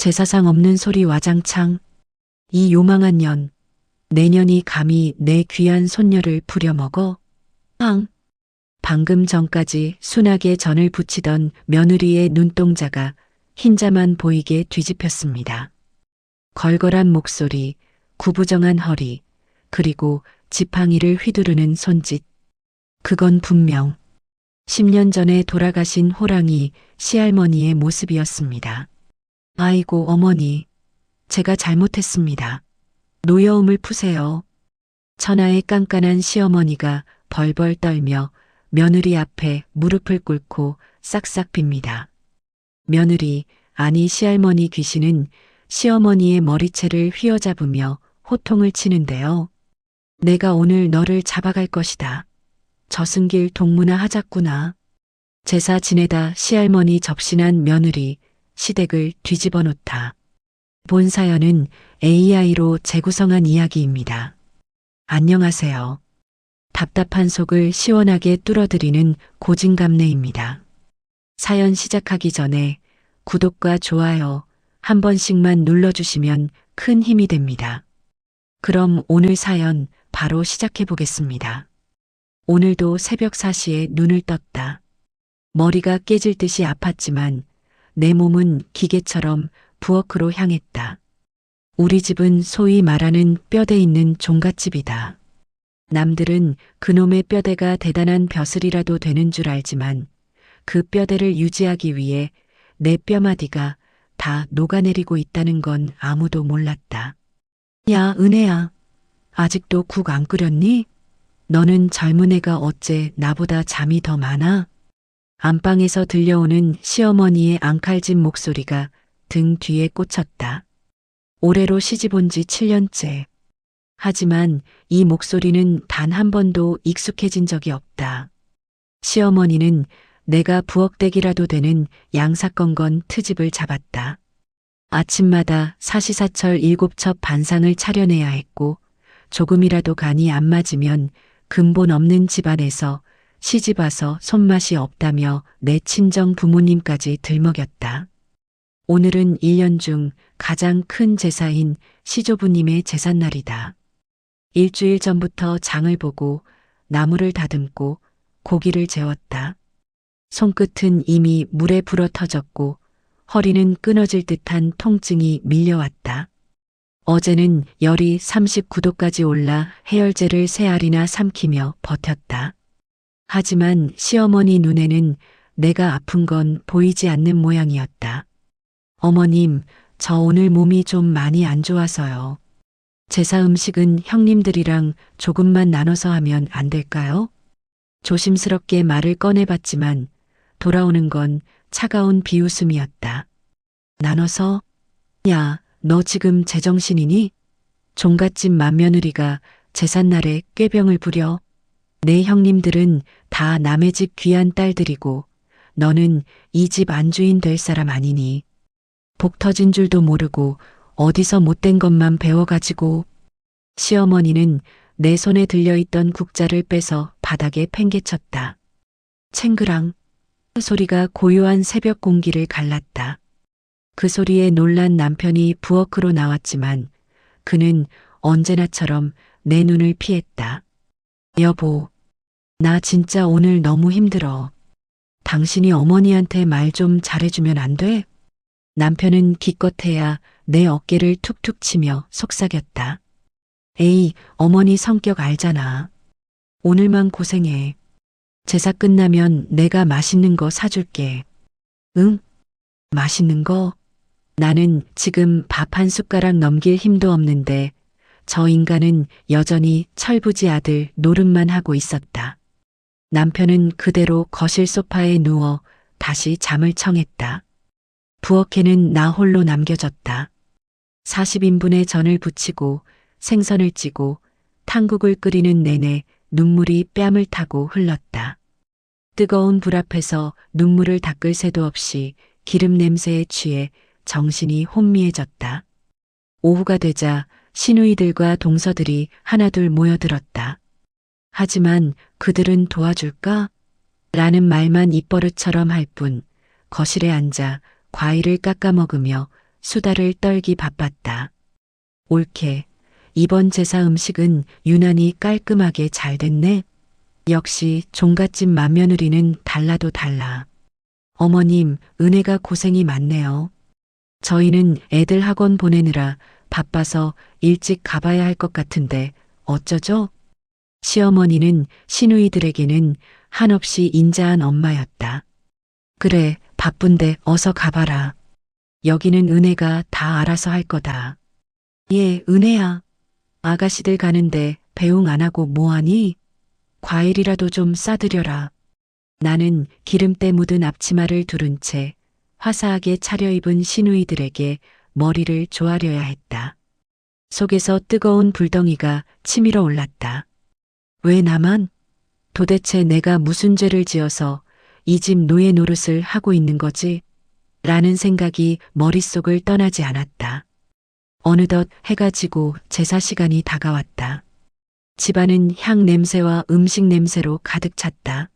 제사상 없는 소리 와장창. 이 요망한 년. 내년이 감히 내 귀한 손녀를 부려먹어? 앙. 방금 전까지 순하게 전을 붙이던 며느리의 눈동자가 흰자만 보이게 뒤집혔습니다. 걸걸한 목소리, 구부정한 허리, 그리고 지팡이를 휘두르는 손짓. 그건 분명 10년 전에 돌아가신 호랑이 시할머니의 모습이었습니다. 아이고 어머니, 제가 잘못했습니다. 노여움을 푸세요. 천하의 깐깐한 시어머니가 벌벌 떨며 며느리 앞에 무릎을 꿇고 싹싹 빕니다. 며느리, 아니 시할머니 귀신은 시어머니의 머리채를 휘어잡으며 호통을 치는데요. 내가 오늘 너를 잡아갈 것이다. 저승길 동무나 하자꾸나. 제사 지내다 시할머니 접신한 며느리, 시댁을 뒤집어 놓다. 본 사연은 AI로 재구성한 이야기입니다. 안녕하세요. 답답한 속을 시원하게 뚫어드리는 고진감래입니다. 사연 시작하기 전에 구독과 좋아요 한 번씩만 눌러주시면 큰 힘이 됩니다. 그럼 오늘 사연 바로 시작해 보겠습니다. 오늘도 새벽 4시에 눈을 떴다. 머리가 깨질 듯이 아팠지만 내 몸은 기계처럼 부엌으로 향했다. 우리 집은 소위 말하는 뼈대 있는 종갓집이다. 남들은 그놈의 뼈대가 대단한 벼슬이라도 되는 줄 알지만 그 뼈대를 유지하기 위해 내 뼈마디가 다 녹아내리고 있다는 건 아무도 몰랐다. 야, 은혜야. 아직도 국 안 끓였니? 너는 젊은 애가 어째 나보다 잠이 더 많아? 안방에서 들려오는 시어머니의 앙칼진 목소리가 등 뒤에 꽂혔다. 올해로 시집 온 지 7년째. 하지만 이 목소리는 단 한 번도 익숙해진 적이 없다. 시어머니는 내가 부엌댁이라도 되는 양사건건 트집을 잡았다. 아침마다 사시사철 7첩 반상을 차려내야 했고 조금이라도 간이 안 맞으면 근본 없는 집안에서 시집 와서 손맛이 없다며 내 친정 부모님까지 들먹였다. 오늘은 1년 중 가장 큰 제사인 시조부님의 제삿날이다. 일주일 전부터 장을 보고 나무를 다듬고 고기를 재웠다. 손끝은 이미 물에 불어 터졌고 허리는 끊어질 듯한 통증이 밀려왔다. 어제는 열이 39도까지 올라 해열제를 3알이나 삼키며 버텼다. 하지만 시어머니 눈에는 내가 아픈 건 보이지 않는 모양이었다. 어머님, 저 오늘 몸이 좀 많이 안 좋아서요. 제사 음식은 형님들이랑 조금만 나눠서 하면 안 될까요? 조심스럽게 말을 꺼내봤지만 돌아오는 건 차가운 비웃음이었다. 나눠서? 야, 너 지금 제정신이니? 종갓집 맏며느리가 제삿날에 꾀병을 부려. 내 형님들은 다 남의 집 귀한 딸들이고 너는 이 집 안주인 될 사람 아니니. 복 터진 줄도 모르고 어디서 못된 것만 배워가지고. 시어머니는 내 손에 들려있던 국자를 빼서 바닥에 팽개쳤다. 챙그랑. 그 소리가 고요한 새벽 공기를 갈랐다. 그 소리에 놀란 남편이 부엌으로 나왔지만 그는 언제나처럼 내 눈을 피했다. 여보, 나 진짜 오늘 너무 힘들어. 당신이 어머니한테 말 좀 잘해주면 안 돼? 남편은 기껏해야 내 어깨를 툭툭 치며 속삭였다. 에이, 어머니 성격 알잖아. 오늘만 고생해. 제사 끝나면 내가 맛있는 거 사줄게. 응? 맛있는 거? 나는 지금 밥 한 숟가락 넘길 힘도 없는데 저 인간은 여전히 철부지 아들 노릇만 하고 있었다. 남편은 그대로 거실 소파에 누워 다시 잠을 청했다. 부엌에는 나 홀로 남겨졌다. 40인분의 전을 부치고 생선을 찌고 탕국을 끓이는 내내 눈물이 뺨을 타고 흘렀다. 뜨거운 불 앞에서 눈물을 닦을 새도 없이 기름 냄새에 취해 정신이 혼미해졌다. 오후가 되자 시누이들과 동서들이 하나둘 모여들었다. 하지만 그들은 도와줄까? 라는 말만 입버릇처럼 할 뿐 거실에 앉아 과일을 깎아 먹으며 수다를 떨기 바빴다. 옳게. 이번 제사 음식은 유난히 깔끔하게 잘 됐네. 역시 종갓집 맏며느리는 달라도 달라. 어머님, 은혜가 고생이 많네요. 저희는 애들 학원 보내느라 바빠서 일찍 가봐야 할 것 같은데 어쩌죠? 시어머니는 시누이들에게는 한없이 인자한 엄마였다. 그래, 바쁜데 어서 가봐라. 여기는 은혜가 다 알아서 할 거다. 예, 은혜야. 아가씨들 가는데 배웅 안 하고 뭐하니? 과일이라도 좀 싸드려라. 나는 기름때 묻은 앞치마를 두른 채 화사하게 차려입은 시누이들에게 머리를 조아려야 했다. 속에서 뜨거운 불덩이가 치밀어 올랐다. 왜 나만? 도대체 내가 무슨 죄를 지어서 이 집 노예 노릇을 하고 있는 거지? 라는 생각이 머릿속을 떠나지 않았다. 어느덧 해가 지고 제사 시간이 다가왔다. 집안은 향 냄새와 음식 냄새로 가득 찼다.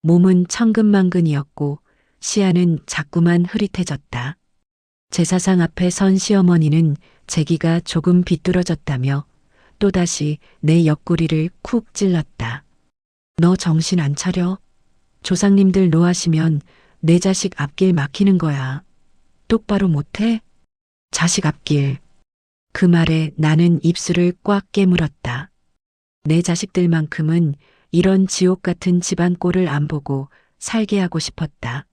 몸은 천근만근이었고 시야는 자꾸만 흐릿해졌다. 제사상 앞에 선 시어머니는 제기가 조금 비뚤어졌다며 또다시 내 옆구리를 쿡 찔렀다. 너 정신 안 차려? 조상님들 노하시면 내 자식 앞길 막히는 거야. 똑바로 못해? 자식 앞길. 그 말에 나는 입술을 꽉 깨물었다. 내 자식들만큼은 이런 지옥 같은 집안 꼴을 안 보고 살게 하고 싶었다.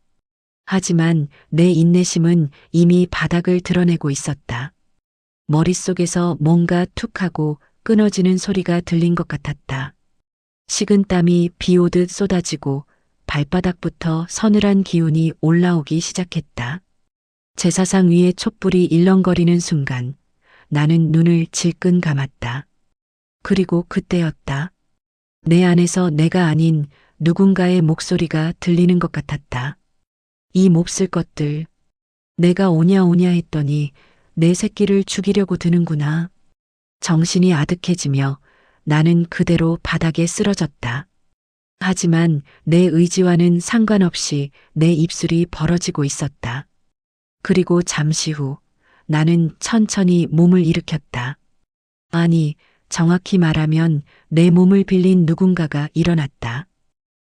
하지만 내 인내심은 이미 바닥을 드러내고 있었다. 머릿속에서 뭔가 툭하고 끊어지는 소리가 들린 것 같았다. 식은땀이 비 오듯 쏟아지고 발바닥부터 서늘한 기운이 올라오기 시작했다. 제사상 위에 촛불이 일렁거리는 순간 나는 눈을 질끈 감았다. 그리고 그때였다. 내 안에서 내가 아닌 누군가의 목소리가 들리는 것 같았다. 이 몹쓸 것들. 내가 오냐 오냐 했더니 내 새끼를 죽이려고 드는구나. 정신이 아득해지며 나는 그대로 바닥에 쓰러졌다. 하지만 내 의지와는 상관없이 내 입술이 벌어지고 있었다. 그리고 잠시 후 나는 천천히 몸을 일으켰다. 아니, 정확히 말하면 내 몸을 빌린 누군가가 일어났다.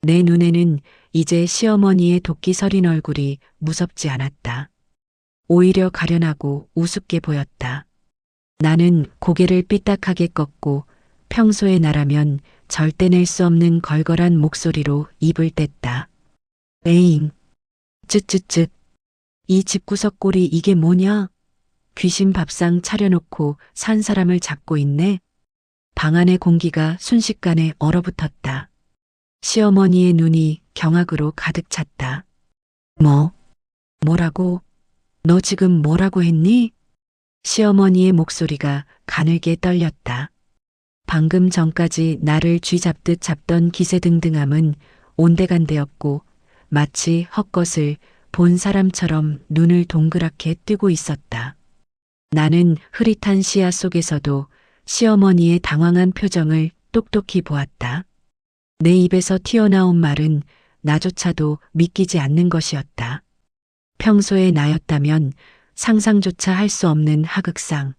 내 눈에는 이제 시어머니의 도끼 서린 얼굴이 무섭지 않았다. 오히려 가련하고 우습게 보였다. 나는 고개를 삐딱하게 꺾고 평소에 나라면 절대 낼 수 없는 걸걸한 목소리로 입을 뗐다. 에잉. 쯧쯧쯧. 이 집구석 꼴이 이게 뭐냐? 귀신 밥상 차려놓고 산 사람을 잡고 있네. 방 안의 공기가 순식간에 얼어붙었다. 시어머니의 눈이 경악으로 가득 찼다. 뭐라고? 너 지금 뭐라고 했니? 시어머니의 목소리가 가늘게 떨렸다. 방금 전까지 나를 쥐잡듯 잡던 기세등등함은 온데간데없고 마치 헛것을 본 사람처럼 눈을 동그랗게 뜨고 있었다. 나는 흐릿한 시야 속에서도 시어머니의 당황한 표정을 똑똑히 보았다. 내 입에서 튀어나온 말은 나조차도 믿기지 않는 것이었다. 평소의 나였다면 상상조차 할 수 없는 하극상.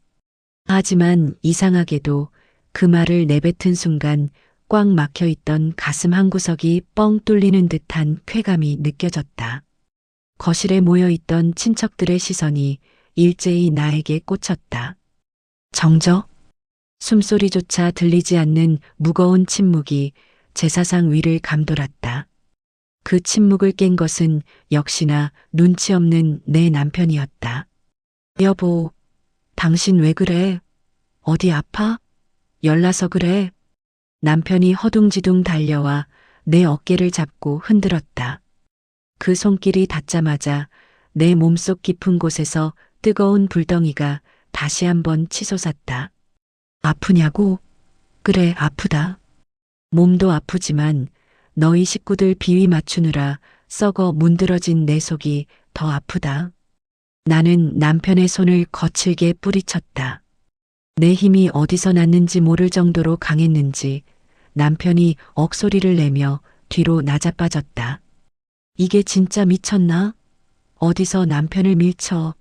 하지만 이상하게도 그 말을 내뱉은 순간 꽉 막혀있던 가슴 한구석이 뻥 뚫리는 듯한 쾌감이 느껴졌다. 거실에 모여있던 친척들의 시선이 일제히 나에게 꽂혔다. 정적? 숨소리조차 들리지 않는 무거운 침묵이 제사상 위를 감돌았다. 그 침묵을 깬 것은 역시나 눈치 없는 내 남편이었다. 여보, 당신 왜 그래? 어디 아파? 열나서 그래? 남편이 허둥지둥 달려와 내 어깨를 잡고 흔들었다. 그 손길이 닿자마자 내 몸속 깊은 곳에서 뜨거운 불덩이가 다시 한번 치솟았다. 아프냐고? 그래, 아프다. 몸도 아프지만 너희 식구들 비위 맞추느라 썩어 문드러진 내 속이 더 아프다. 나는 남편의 손을 거칠게 뿌리쳤다. 내 힘이 어디서 났는지 모를 정도로 강했는지 남편이 억소리를 내며 뒤로 나자빠졌다. 이게 진짜 미쳤나? 어디서 남편을 밀쳐.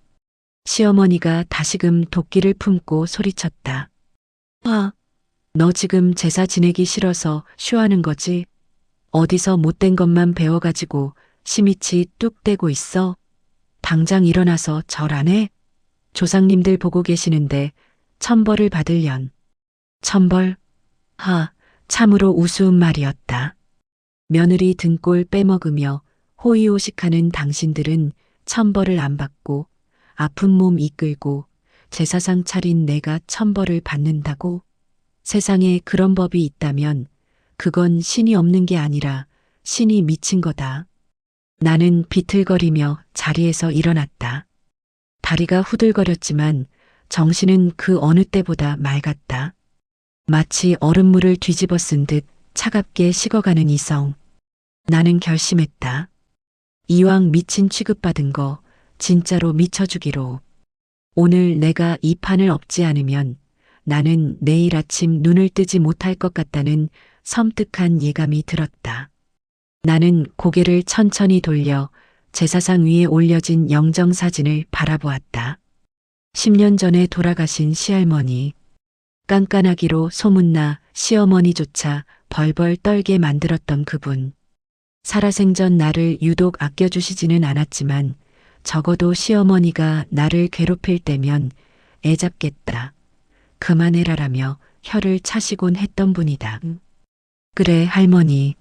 시어머니가 다시금 도끼를 품고 소리쳤다. 아, 너 지금 제사 지내기 싫어서 쇼하는 거지? 어디서 못된 것만 배워가지고 시미치 뚝 떼고 있어? 당장 일어나서 절 안 해? 조상님들 보고 계시는데 천벌을 받을련. 천벌? 하, 참으로 우스운 말이었다. 며느리 등골 빼먹으며 호의호식하는 당신들은 천벌을 안 받고 아픈 몸 이끌고 제사상 차린 내가 천벌을 받는다고? 세상에 그런 법이 있다면 그건 신이 없는 게 아니라 신이 미친 거다. 나는 비틀거리며 자리에서 일어났다. 다리가 후들거렸지만 정신은 그 어느 때보다 맑았다. 마치 얼음물을 뒤집어 쓴 듯 차갑게 식어가는 이성. 나는 결심했다. 이왕 미친 취급받은 거 진짜로 미쳐주기로. 오늘 내가 이 판을 엎지 않으면 나는 내일 아침 눈을 뜨지 못할 것 같다는 섬뜩한 예감이 들었다. 나는 고개를 천천히 돌려 제사상 위에 올려진 영정사진을 바라보았다. 10년 전에 돌아가신 시할머니. 깐깐하기로 소문나 시어머니조차 벌벌 떨게 만들었던 그분. 살아생전 나를 유독 아껴주시지는 않았지만 적어도 시어머니가 나를 괴롭힐 때면 애잡겠다. 그만해라라며 혀를 차시곤 했던 분이다. 그래 할머니.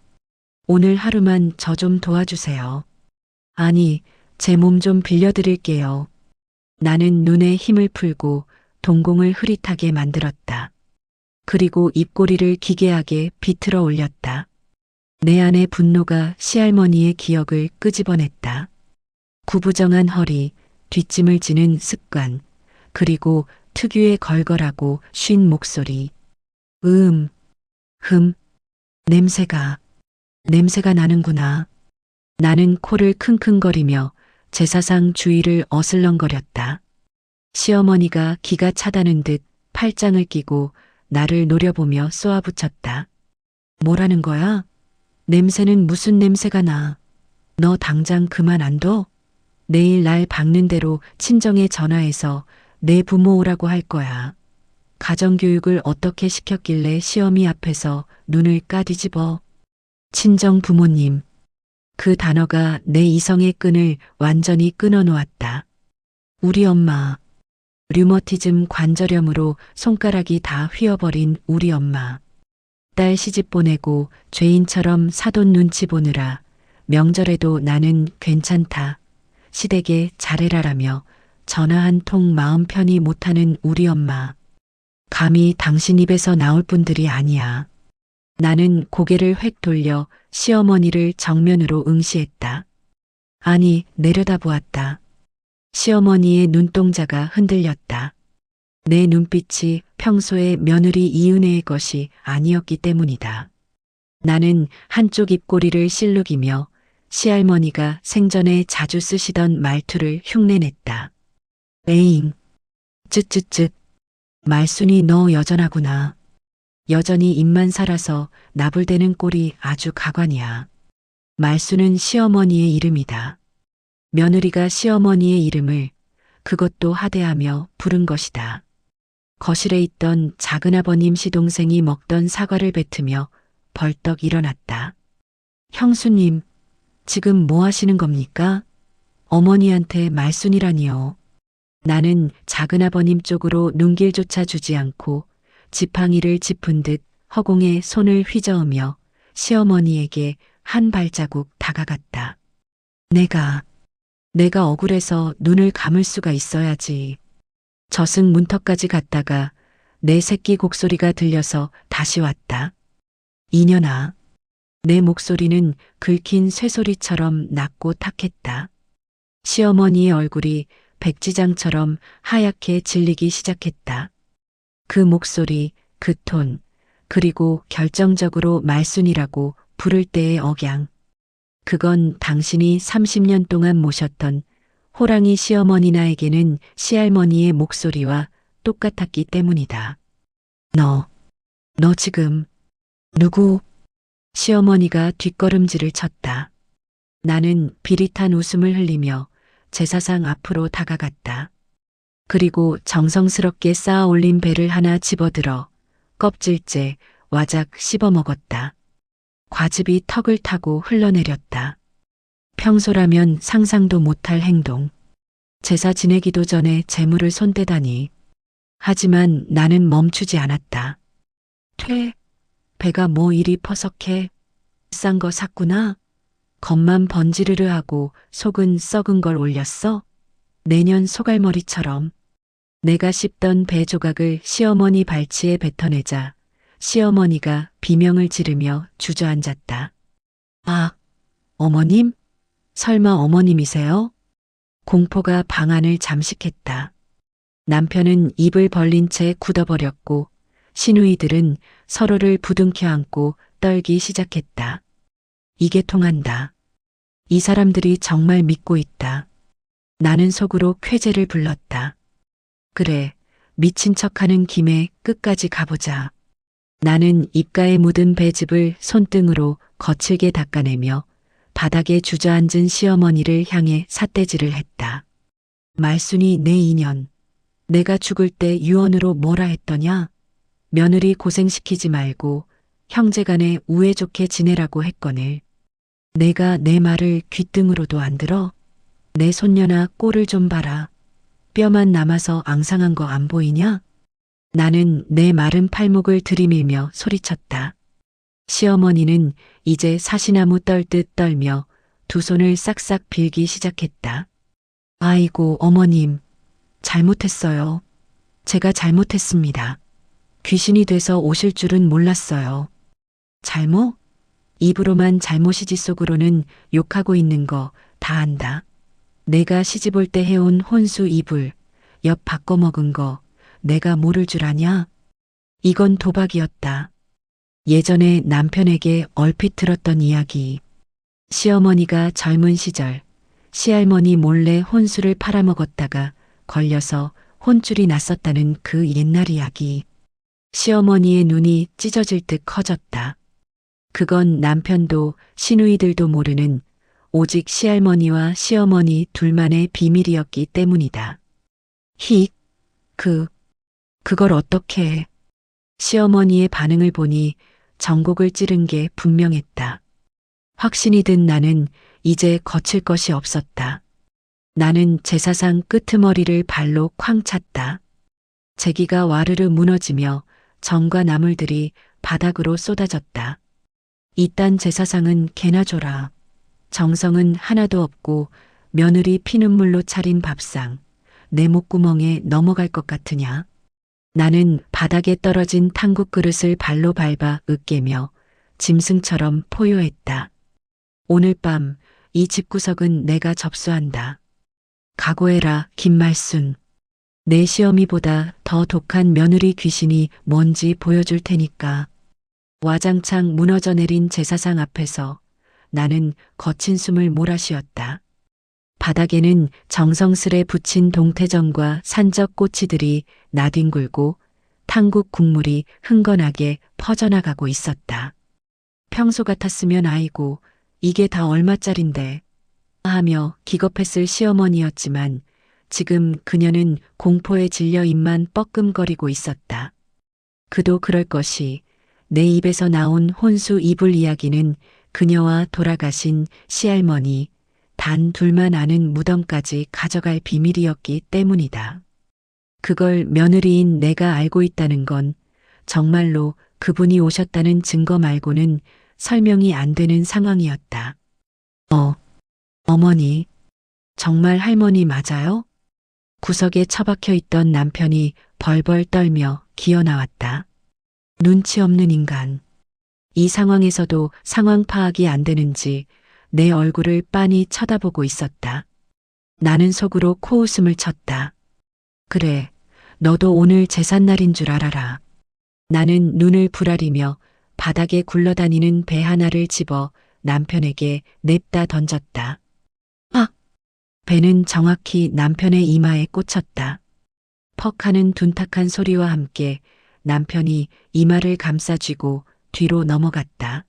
오늘 하루만 저 좀 도와주세요. 아니, 제 몸 좀 빌려드릴게요. 나는 눈에 힘을 풀고 동공을 흐릿하게 만들었다. 그리고 입꼬리를 기괴하게 비틀어 올렸다. 내 안의 분노가 시할머니의 기억을 끄집어냈다. 구부정한 허리, 뒷짐을 지는 습관, 그리고 특유의 걸걸하고 쉰 목소리. 냄새가 나는구나. 나는 코를 킁킁거리며 제사상 주위를 어슬렁거렸다. 시어머니가 기가 차다는 듯 팔짱을 끼고 나를 노려보며 쏘아붙였다. 뭐라는 거야? 냄새는 무슨 냄새가 나? 너 당장 그만 안 둬? 내일 날 박는 대로 친정에 전화해서 내 부모 오라고 할 거야. 가정교육을 어떻게 시켰길래 시어미 앞에서 눈을 까뒤집어. 친정 부모님. 그 단어가 내 이성의 끈을 완전히 끊어놓았다. 우리 엄마. 류머티즘 관절염으로 손가락이 다 휘어버린 우리 엄마. 딸 시집 보내고 죄인처럼 사돈 눈치 보느라 명절에도 나는 괜찮다. 시댁에 잘해라라며 전화 한 통 마음 편히 못하는 우리 엄마. 감히 당신 입에서 나올 분들이 아니야. 나는 고개를 획 돌려 시어머니를 정면으로 응시했다. 아니, 내려다보았다. 시어머니의 눈동자가 흔들렸다. 내 눈빛이 평소의 며느리 이은혜의 것이 아니었기 때문이다. 나는 한쪽 입꼬리를 실룩이며 시할머니가 생전에 자주 쓰시던 말투를 흉내냈다. 에잉. 쯧쯧쯧. 말순이 너 여전하구나. 여전히 입만 살아서 나불대는 꼴이 아주 가관이야. 말순은 시어머니의 이름이다. 며느리가 시어머니의 이름을 그것도 하대하며 부른 것이다. 거실에 있던 작은아버님 시동생이 먹던 사과를 뱉으며 벌떡 일어났다. 형수님, 지금 뭐 하시는 겁니까? 어머니한테 말순이라니요. 나는 작은아버님 쪽으로 눈길조차 주지 않고 지팡이를 짚은 듯 허공에 손을 휘저으며 시어머니에게 한 발자국 다가갔다. 내가 억울해서 눈을 감을 수가 있어야지. 저승 문턱까지 갔다가 내 새끼 곡소리가 들려서 다시 왔다. 이년아. 내 목소리는 긁힌 쇠소리처럼 낮고 탁했다. 시어머니의 얼굴이 백지장처럼 하얗게 질리기 시작했다. 그 목소리, 그 톤, 그리고 결정적으로 말순이라고 부를 때의 억양. 그건 당신이 30년 동안 모셨던 호랑이 시어머니나에게는 시할머니의 목소리와 똑같았기 때문이다. 너 지금 누구? 시어머니가 뒷걸음질을 쳤다. 나는 비릿한 웃음을 흘리며 제사상 앞으로 다가갔다. 그리고 정성스럽게 쌓아 올린 배를 하나 집어들어 껍질째 와작 씹어 먹었다. 과즙이 턱을 타고 흘러내렸다. 평소라면 상상도 못할 행동. 제사 지내기도 전에 재물을 손대다니. 하지만 나는 멈추지 않았다. 배가 뭐 이리 퍼석해. 싼 거 샀구나. 겉만 번지르르 하고 속은 썩은 걸 올렸어. 내년 소갈머리처럼. 내가 씹던 배 조각을 시어머니 발치에 뱉어내자 시어머니가 비명을 지르며 주저앉았다. 아, 어머님? 설마 어머님이세요? 공포가 방 안을 잠식했다. 남편은 입을 벌린 채 굳어버렸고 시누이들은 서로를 부둥켜 안고 떨기 시작했다. 이게 통한다. 이 사람들이 정말 믿고 있다. 나는 속으로 쾌재를 불렀다. 그래, 미친 척하는 김에 끝까지 가보자. 나는 입가에 묻은 배즙을 손등으로 거칠게 닦아내며 바닥에 주저앉은 시어머니를 향해 삿대질을 했다. 말순이 내 인연. 내가 죽을 때 유언으로 뭐라 했더냐? 며느리 고생시키지 말고 형제간에 우애 좋게 지내라고 했거늘. 내가 내 말을 귓등으로도 안 들어? 내 손녀나 꼴을 좀 봐라. 뼈만 남아서 앙상한 거 안 보이냐? 나는 내 마른 팔목을 들이밀며 소리쳤다. 시어머니는 이제 사시나무 떨듯 떨며 두 손을 싹싹 빌기 시작했다. 아이고 어머님, 잘못했어요. 제가 잘못했습니다. 귀신이 돼서 오실 줄은 몰랐어요. 잘못? 입으로만 잘못이지 속으로는 욕하고 있는 거 다 안다. 내가 시집 올 때 해온 혼수 이불, 엿 바꿔 먹은 거 내가 모를 줄 아냐? 이건 도박이었다. 예전에 남편에게 얼핏 들었던 이야기. 시어머니가 젊은 시절 시할머니 몰래 혼수를 팔아먹었다가 걸려서 혼쭐이 났었다는 그 옛날 이야기. 시어머니의 눈이 찢어질 듯 커졌다. 그건 남편도 시누이들도 모르는 오직 시할머니와 시어머니 둘만의 비밀이었기 때문이다. 그걸 어떻게 해? 시어머니의 반응을 보니 전곡을 찌른 게 분명했다. 확신이 든 나는 이제 거칠 것이 없었다. 나는 제사상 끄트머리를 발로 쾅 찼다. 제기가 와르르 무너지며 정과 나물들이 바닥으로 쏟아졌다. 이딴 제사상은 개나 줘라. 정성은 하나도 없고 며느리 피눈물로 차린 밥상, 내 목구멍에 넘어갈 것 같으냐. 나는 바닥에 떨어진 탕국 그릇을 발로 밟아 으깨며 짐승처럼 포효했다. 오늘 밤 이 집구석은 내가 접수한다. 각오해라 김말순. 내 시어미보다 더 독한 며느리 귀신이 뭔지 보여줄 테니까. 와장창 무너져 내린 제사상 앞에서 나는 거친 숨을 몰아쉬었다. 바닥에는 정성스레 붙인 동태전과 산적 꼬치들이 나뒹굴고 탕국 국물이 흥건하게 퍼져나가고 있었다. 평소 같았으면 아이고 이게 다 얼마짜린데 하며 기겁했을 시어머니였지만 지금 그녀는 공포에 질려 입만 뻐끔거리고 있었다. 그도 그럴 것이 내 입에서 나온 혼수 이불 이야기는 그녀와 돌아가신 시할머니 단 둘만 아는 무덤까지 가져갈 비밀이었기 때문이다. 그걸 며느리인 내가 알고 있다는 건 정말로 그분이 오셨다는 증거 말고는 설명이 안 되는 상황이었다. 어머니, 정말 할머니 맞아요? 구석에 처박혀 있던 남편이 벌벌 떨며 기어 나왔다. 눈치 없는 인간. 이 상황에서도 상황 파악이 안 되는지 내 얼굴을 빤히 쳐다보고 있었다. 나는 속으로 코웃음을 쳤다. 그래, 너도 오늘 제삿날인 줄 알아라. 나는 눈을 부라리며 바닥에 굴러다니는 배 하나를 집어 남편에게 냅다 던졌다. 배는 정확히 남편의 이마에 꽂혔다. 퍽 하는 둔탁한 소리와 함께 남편이 이마를 감싸쥐고 뒤로 넘어갔다.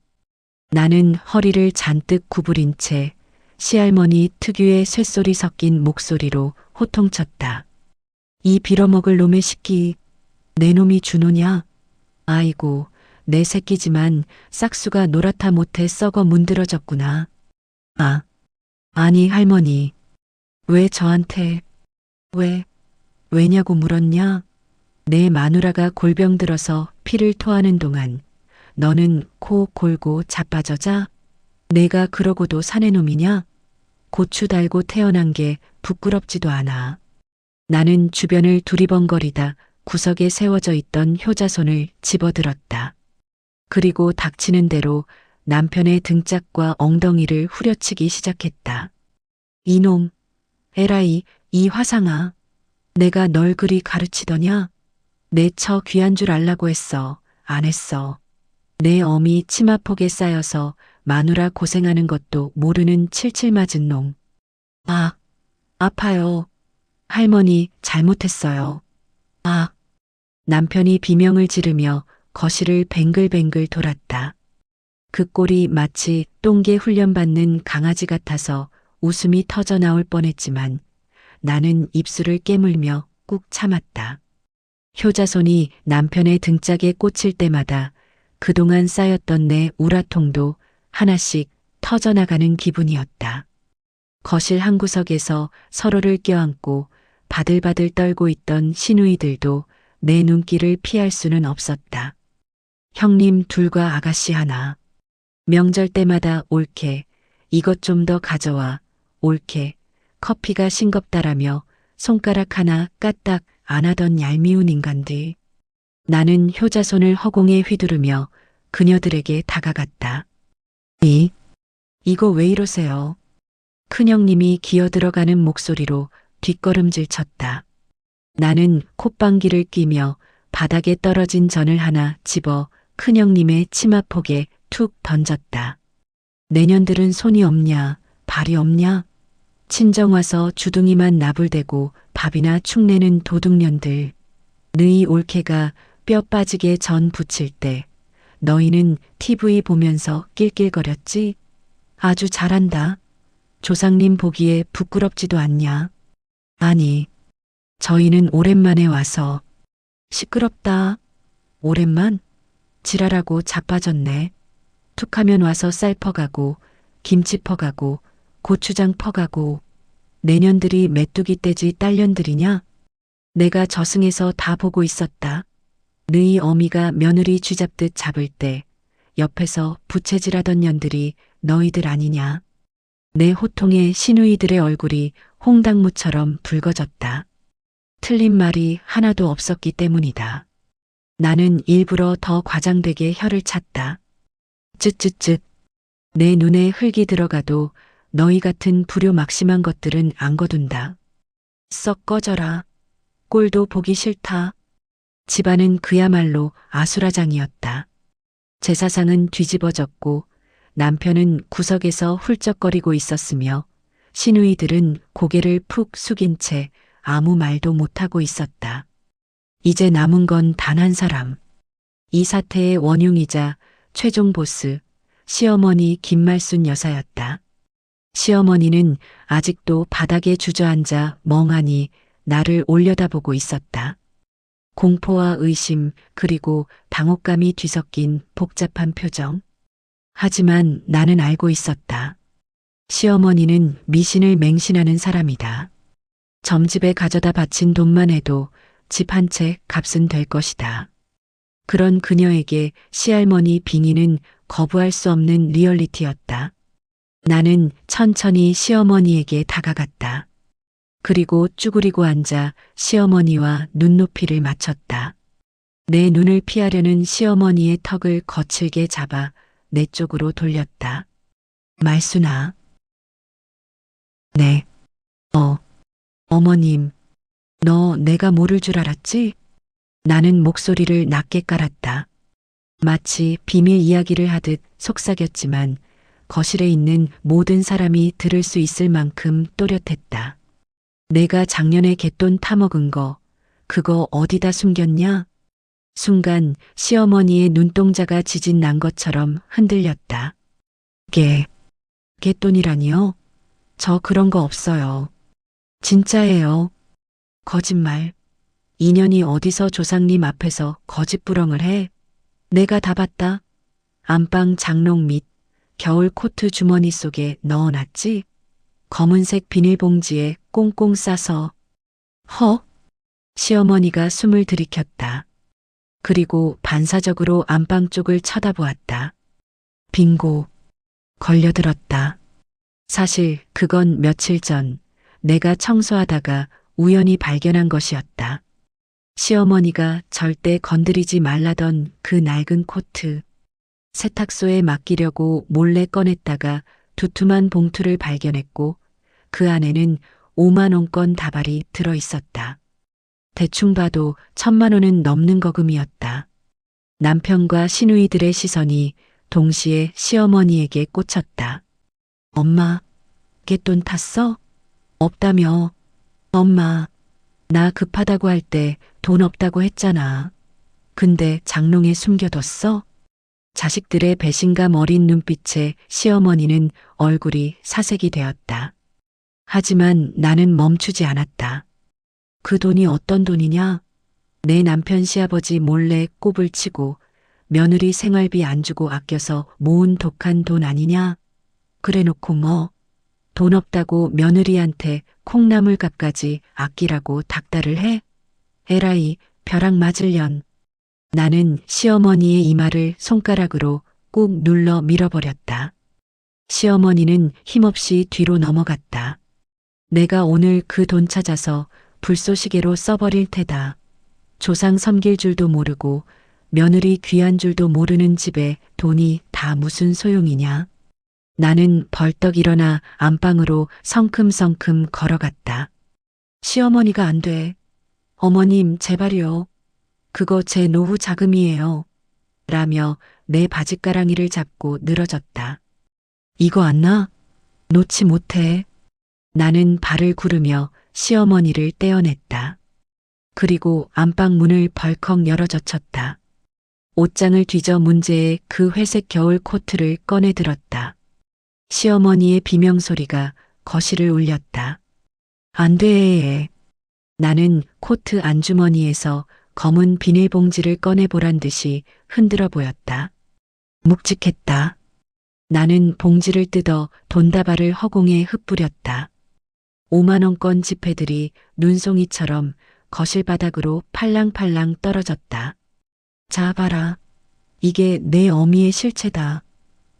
나는 허리를 잔뜩 구부린 채 시할머니 특유의 쇳소리 섞인 목소리로 호통쳤다. 이 빌어먹을 놈의 새끼, 내 놈이 준호냐? 아이고, 내 새끼지만 싹수가 노랗다 못해 썩어 문드러졌구나. 아, 아니 할머니, 왜 저한테, 왜냐고 물었냐? 내 마누라가 골병 들어서 피를 토하는 동안 너는 코 골고 자빠져자? 내가 그러고도 사내 놈이냐? 고추 달고 태어난 게 부끄럽지도 않아. 나는 주변을 두리번거리다 구석에 세워져 있던 효자손을 집어들었다. 그리고 닥치는 대로 남편의 등짝과 엉덩이를 후려치기 시작했다. 이놈, 에라이, 이 화상아. 내가 널 그리 가르치더냐? 내 처 귀한 줄 알라고 했어. 안 했어. 내 어미 치마폭에 쌓여서 마누라 고생하는 것도 모르는 칠칠 맞은 놈. 아, 아파요. 할머니 잘못했어요. 아, 남편이 비명을 지르며 거실을 뱅글뱅글 돌았다. 그 꼴이 마치 똥개 훈련받는 강아지 같아서 웃음이 터져 나올 뻔했지만 나는 입술을 깨물며 꾹 참았다. 효자손이 남편의 등짝에 꽂힐 때마다 그동안 쌓였던 내 우라통도 하나씩 터져나가는 기분이었다. 거실 한 구석에서 서로를 껴안고 바들바들 떨고 있던 시누이들도 내 눈길을 피할 수는 없었다. 형님 둘과 아가씨 하나. 명절 때마다 옳게 이것 좀 더 가져와. 옳게 커피가 싱겁다라며 손가락 하나 까딱 안 하던 얄미운 인간들. 나는 효자손을 허공에 휘두르며 그녀들에게 다가갔다. 이거 왜 이러세요? 큰형님이 기어들어가는 목소리로 뒷걸음질 쳤다. 나는 콧방귀를 뀌며 바닥에 떨어진 전을 하나 집어 큰형님의 치마폭에 툭 던졌다. 내년들은 손이 없냐, 발이 없냐? 친정 와서 주둥이만 나불대고 밥이나 축내는 도둑년들. 너희 올케가 뼈 빠지게 전 부칠 때 너희는 TV 보면서 낄낄거렸지? 아주 잘한다. 조상님 보기에 부끄럽지도 않냐? 아니, 저희는 오랜만에 와서 시끄럽다. 오랜만? 지랄하고 자빠졌네. 툭하면 와서 쌀 퍼가고 김치 퍼가고 고추장 퍼가고 내년들이 메뚜기 떼지 딸년들이냐? 내가 저승에서 다 보고 있었다. 너희 어미가 며느리 쥐잡듯 잡을 때 옆에서 부채질하던 년들이 너희들 아니냐? 내 호통에 시누이들의 얼굴이 홍당무처럼 붉어졌다. 틀린 말이 하나도 없었기 때문이다. 나는 일부러 더 과장되게 혀를 찼다. 쯧쯧쯧. 내 눈에 흙이 들어가도 너희 같은 불효막심한 것들은 안 거둔다. 썩 꺼져라. 꼴도 보기 싫다. 집안은 그야말로 아수라장이었다. 제사상은 뒤집어졌고 남편은 구석에서 훌쩍거리고 있었으며 시누이들은 고개를 푹 숙인 채 아무 말도 못하고 있었다. 이제 남은 건 단 한 사람. 이 사태의 원흉이자 최종 보스, 시어머니 김말순 여사였다. 시어머니는 아직도 바닥에 주저앉아 멍하니 나를 올려다보고 있었다. 공포와 의심 그리고 당혹감이 뒤섞인 복잡한 표정. 하지만 나는 알고 있었다. 시어머니는 미신을 맹신하는 사람이다. 점집에 가져다 바친 돈만 해도 집 한 채 값은 될 것이다. 그런 그녀에게 시할머니 빙의는 거부할 수 없는 리얼리티였다. 나는 천천히 시어머니에게 다가갔다. 그리고 쭈그리고 앉아 시어머니와 눈높이를 맞췄다. 내 눈을 피하려는 시어머니의 턱을 거칠게 잡아 내 쪽으로 돌렸다. 말순아. 네. 어머님. 너 내가 모를 줄 알았지? 나는 목소리를 낮게 깔았다. 마치 비밀 이야기를 하듯 속삭였지만 거실에 있는 모든 사람이 들을 수 있을 만큼 또렷했다. 내가 작년에 갯돈 타먹은 거, 그거 어디다 숨겼냐? 순간 시어머니의 눈동자가 지진 난 것처럼 흔들렸다. 갯돈이라니요? 저 그런 거 없어요. 진짜예요. 거짓말. 인연이 어디서 조상님 앞에서 거짓부렁을 해? 내가 다 봤다. 안방 장롱 및 겨울 코트 주머니 속에 넣어놨지? 검은색 비닐봉지에 꽁꽁 싸서. 허? 시어머니가 숨을 들이켰다. 그리고 반사적으로 안방 쪽을 쳐다보았다. 빙고. 걸려들었다. 사실 그건 며칠 전 내가 청소하다가 우연히 발견한 것이었다. 시어머니가 절대 건드리지 말라던 그 낡은 코트. 세탁소에 맡기려고 몰래 꺼냈다가 두툼한 봉투를 발견했고 그 안에는 5만 원권 다발이 들어 있었다. 대충 봐도 1,000만 원은 넘는 거금이었다. 남편과 시누이들의 시선이 동시에 시어머니에게 꽂혔다. 엄마, 곶돈 탔어? 없다며. 엄마, 나 급하다고 할 때 돈 없다고 했잖아. 근데 장롱에 숨겨뒀어? 자식들의 배신감 어린 눈빛에 시어머니는 얼굴이 사색이 되었다. 하지만 나는 멈추지 않았다. 그 돈이 어떤 돈이냐? 내 남편 시아버지 몰래 꼽을 치고 며느리 생활비 안 주고 아껴서 모은 독한 돈 아니냐? 그래 놓고 뭐? 돈 없다고 며느리한테 콩나물값까지 아끼라고 닥달을 해? 에라이, 벼락 맞을련. 나는 시어머니의 이마를 손가락으로 꾹 눌러 밀어버렸다. 시어머니는 힘없이 뒤로 넘어갔다. 내가 오늘 그 돈 찾아서 불쏘시개로 써버릴 테다. 조상 섬길 줄도 모르고 며느리 귀한 줄도 모르는 집에 돈이 다 무슨 소용이냐. 나는 벌떡 일어나 안방으로 성큼성큼 걸어갔다. 시어머니가 안 돼. 어머님 제발요. 그거 제 노후 자금이에요. 라며 내 바짓가랑이를 잡고 늘어졌다. 이거 안 나? 놓지 못해. 나는 발을 구르며 시어머니를 떼어냈다. 그리고 안방 문을 벌컥 열어젖혔다. 옷장을 뒤져 문제의 그 회색 겨울 코트를 꺼내 들었다. 시어머니의 비명소리가 거실을 울렸다. 안 돼. 나는 코트 안주머니에서 검은 비닐봉지를 꺼내보란 듯이 흔들어 보였다. 묵직했다. 나는 봉지를 뜯어 돈다발을 허공에 흩뿌렸다. 5만 원권 지폐들이 눈송이처럼 거실 바닥으로 팔랑팔랑 떨어졌다. 자 봐라. 이게 내 어미의 실체다.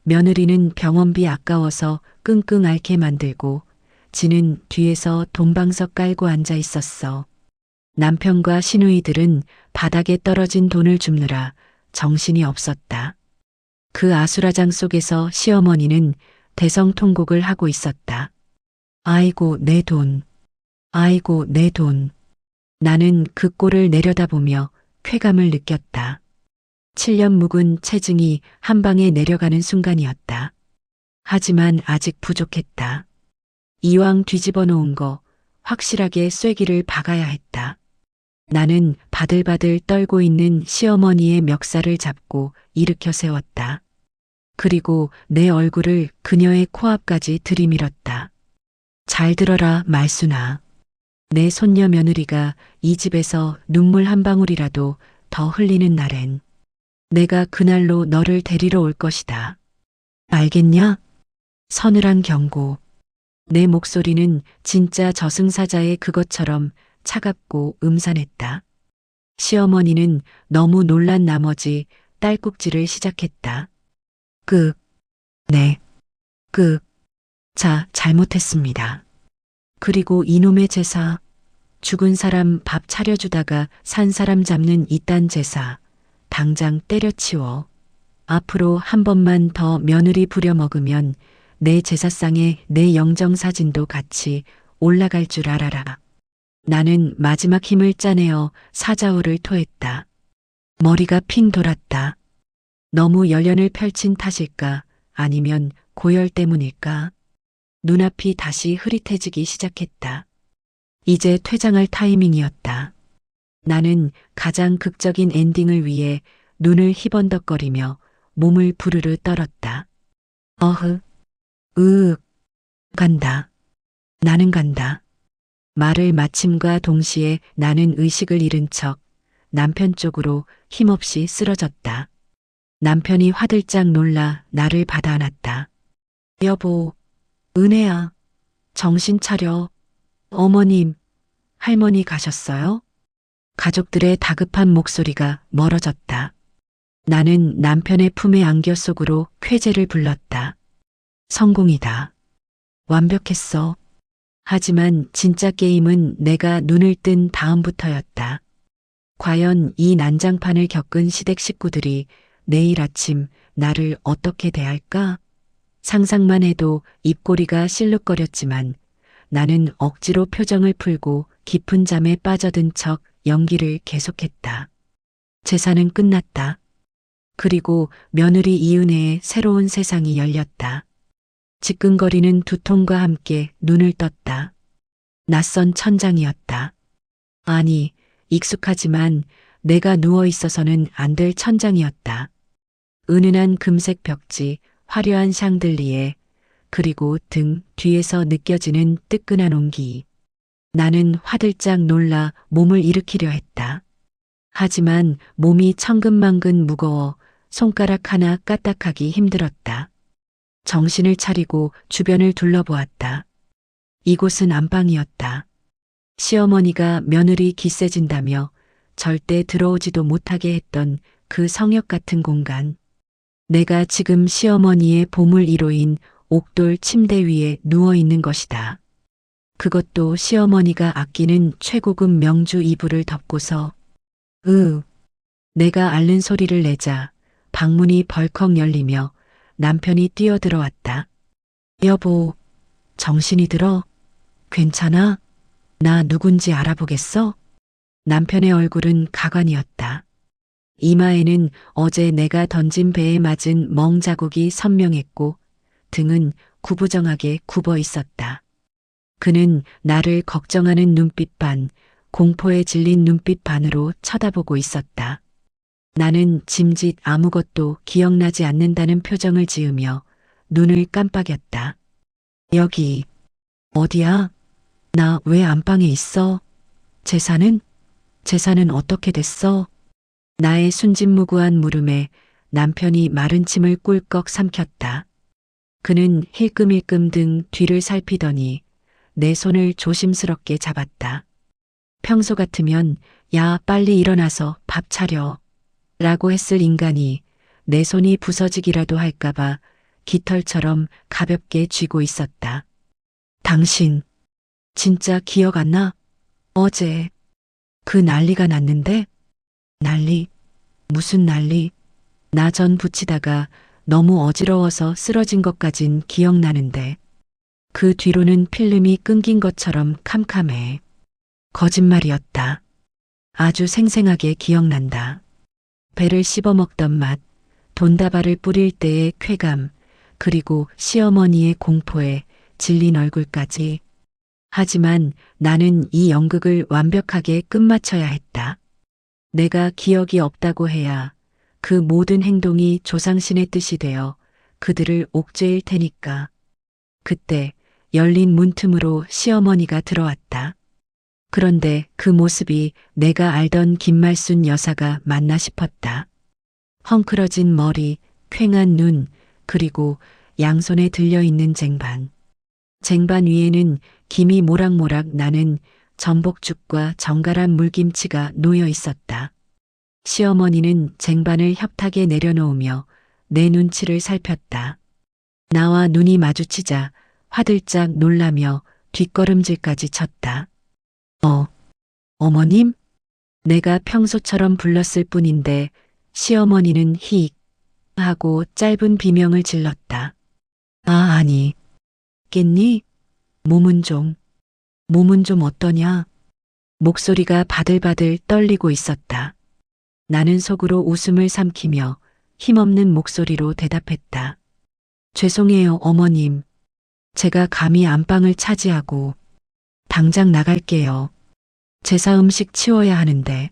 며느리는 병원비 아까워서 끙끙 앓게 만들고 지는 뒤에서 돈방석 깔고 앉아 있었어. 남편과 시누이들은 바닥에 떨어진 돈을 줍느라 정신이 없었다. 그 아수라장 속에서 시어머니는 대성통곡을 하고 있었다. 아이고 내 돈. 아이고 내 돈. 나는 그 꼴을 내려다보며 쾌감을 느꼈다. 7년 묵은 체증이 한 방에 내려가는 순간이었다. 하지만 아직 부족했다. 이왕 뒤집어 놓은 거 확실하게 쐐기를 박아야 했다. 나는 바들바들 떨고 있는 시어머니의 멱살을 잡고 일으켜 세웠다. 그리고 내 얼굴을 그녀의 코앞까지 들이밀었다. 잘 들어라 말순아. 내 손녀 며느리가 이 집에서 눈물 한 방울이라도 더 흘리는 날엔 내가 그날로 너를 데리러 올 것이다. 알겠냐? 서늘한 경고. 내 목소리는 진짜 저승사자의 그것처럼 차갑고 음산했다. 시어머니는 너무 놀란 나머지 딸꾹질을 시작했다. 네. 자, 잘못했습니다. 그리고 이놈의 제사. 죽은 사람 밥 차려주다가 산 사람 잡는 이딴 제사. 당장 때려치워. 앞으로 한 번만 더 며느리 부려먹으면 내 제사상에 내 영정사진도 같이 올라갈 줄 알아라. 나는 마지막 힘을 짜내어 사자우를 토했다. 머리가 핑 돌았다. 너무 열연을 펼친 탓일까 아니면 고열 때문일까? 눈앞이 다시 흐릿해지기 시작했다. 이제 퇴장할 타이밍이었다. 나는 가장 극적인 엔딩을 위해 눈을 희번덕거리며 몸을 부르르 떨었다. 간다. 나는 간다. 말을 마침과 동시에 나는 의식을 잃은 척 남편 쪽으로 힘없이 쓰러졌다. 남편이 화들짝 놀라 나를 받아 안았다. 여보, 은혜야, 정신 차려. 어머님, 할머니 가셨어요? 가족들의 다급한 목소리가 멀어졌다. 나는 남편의 품에 안겨 속으로 쾌재를 불렀다. 성공이다. 완벽했어. 하지만 진짜 게임은 내가 눈을 뜬 다음부터였다. 과연 이 난장판을 겪은 시댁 식구들이 내일 아침 나를 어떻게 대할까? 상상만 해도 입꼬리가 실룩거렸지만 나는 억지로 표정을 풀고 깊은 잠에 빠져든 척 연기를 계속했다. 제사는 끝났다. 그리고 며느리 이은혜의 새로운 세상이 열렸다. 지끈거리는 두통과 함께 눈을 떴다. 낯선 천장이었다. 아니, 익숙하지만 내가 누워 있어서는 안 될 천장이었다. 은은한 금색 벽지, 화려한 샹들리에, 그리고 등 뒤에서 느껴지는 뜨끈한 온기. 나는 화들짝 놀라 몸을 일으키려 했다. 하지만 몸이 천근만근 무거워 손가락 하나 까딱하기 힘들었다. 정신을 차리고 주변을 둘러보았다. 이곳은 안방이었다. 시어머니가 며느리 기세진다며 절대 들어오지도 못하게 했던 그 성역 같은 공간. 내가 지금 시어머니의 보물 1호인 옥돌 침대 위에 누워 있는 것이다. 그것도 시어머니가 아끼는 최고급 명주 이불을 덮고서. 내가 앓는 소리를 내자 방문이 벌컥 열리며 남편이 뛰어들어왔다. 여보, 정신이 들어? 괜찮아? 나 누군지 알아보겠어? 남편의 얼굴은 가관이었다. 이마에는 어제 내가 던진 배에 맞은 멍 자국이 선명했고 등은 구부정하게 굽어 있었다. 그는 나를 걱정하는 눈빛 반, 공포에 질린 눈빛 반으로 쳐다보고 있었다. 나는 짐짓 아무것도 기억나지 않는다는 표정을 지으며 눈을 깜빡였다. 여기, 어디야? 나 왜 안방에 있어? 제사는? 제사는 어떻게 됐어? 나의 순진무구한 물음에 남편이 마른 침을 꿀꺽 삼켰다. 그는 힐끔힐끔 등 뒤를 살피더니 내 손을 조심스럽게 잡았다. 평소 같으면 야 빨리 일어나서 밥 차려 라고 했을 인간이 내 손이 부서지기라도 할까봐 깃털처럼 가볍게 쥐고 있었다. 당신 진짜 기억 안 나? 어제 그 난리가 났는데? 난리? 무슨 난리? 나 전 붙이다가 너무 어지러워서 쓰러진 것까진 기억나는데 그 뒤로는 필름이 끊긴 것처럼 캄캄해. 거짓말이었다. 아주 생생하게 기억난다. 배를 씹어먹던 맛, 돈다발을 뿌릴 때의 쾌감, 그리고 시어머니의 공포에 질린 얼굴까지. 하지만 나는 이 연극을 완벽하게 끝마쳐야 했다. 내가 기억이 없다고 해야 그 모든 행동이 조상신의 뜻이 되어 그들을 옥죄일 테니까. 그때 열린 문틈으로 시어머니가 들어왔다. 그런데 그 모습이 내가 알던 김말순 여사가 맞나 싶었다. 헝클어진 머리, 퀭한 눈, 그리고 양손에 들려있는 쟁반. 쟁반 위에는 김이 모락모락 나는 전복죽과 정갈한 물김치가 놓여 있었다. 시어머니는 쟁반을 협탁에 내려놓으며 내 눈치를 살폈다. 나와 눈이 마주치자 화들짝 놀라며 뒷걸음질까지 쳤다. 어머님? 내가 평소처럼 불렀을 뿐인데 시어머니는 히익 하고 짧은 비명을 질렀다. 아니. 깼니? 몸은 좀 어떠냐? 목소리가 바들바들 떨리고 있었다. 나는 속으로 웃음을 삼키며 힘없는 목소리로 대답했다. 죄송해요, 어머님. 제가 감히 안방을 차지하고 당장 나갈게요. 제사 음식 치워야 하는데.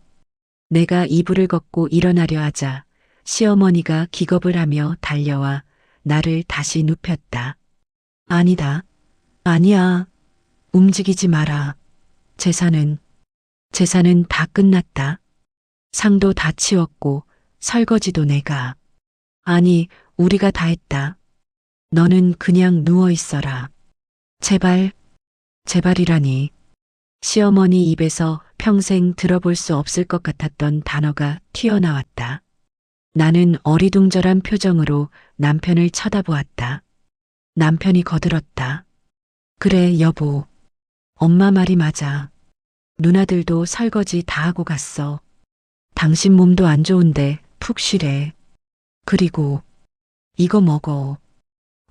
내가 이불을 걷고 일어나려 하자 시어머니가 기겁을 하며 달려와 나를 다시 눕혔다. 아니다. 아니야. 움직이지 마라. 재산은 다 끝났다. 상도 다 치웠고 설거지도 내가. 아니, 우리가 다 했다. 너는 그냥 누워 있어라. 제발, 제발이라니. 시어머니 입에서 평생 들어볼 수 없을 것 같았던 단어가 튀어나왔다. 나는 어리둥절한 표정으로 남편을 쳐다보았다. 남편이 거들었다. 그래, 여보. 엄마 말이 맞아. 누나들도 설거지 다 하고 갔어. 당신 몸도 안 좋은데 푹 쉬래. 그리고 이거 먹어.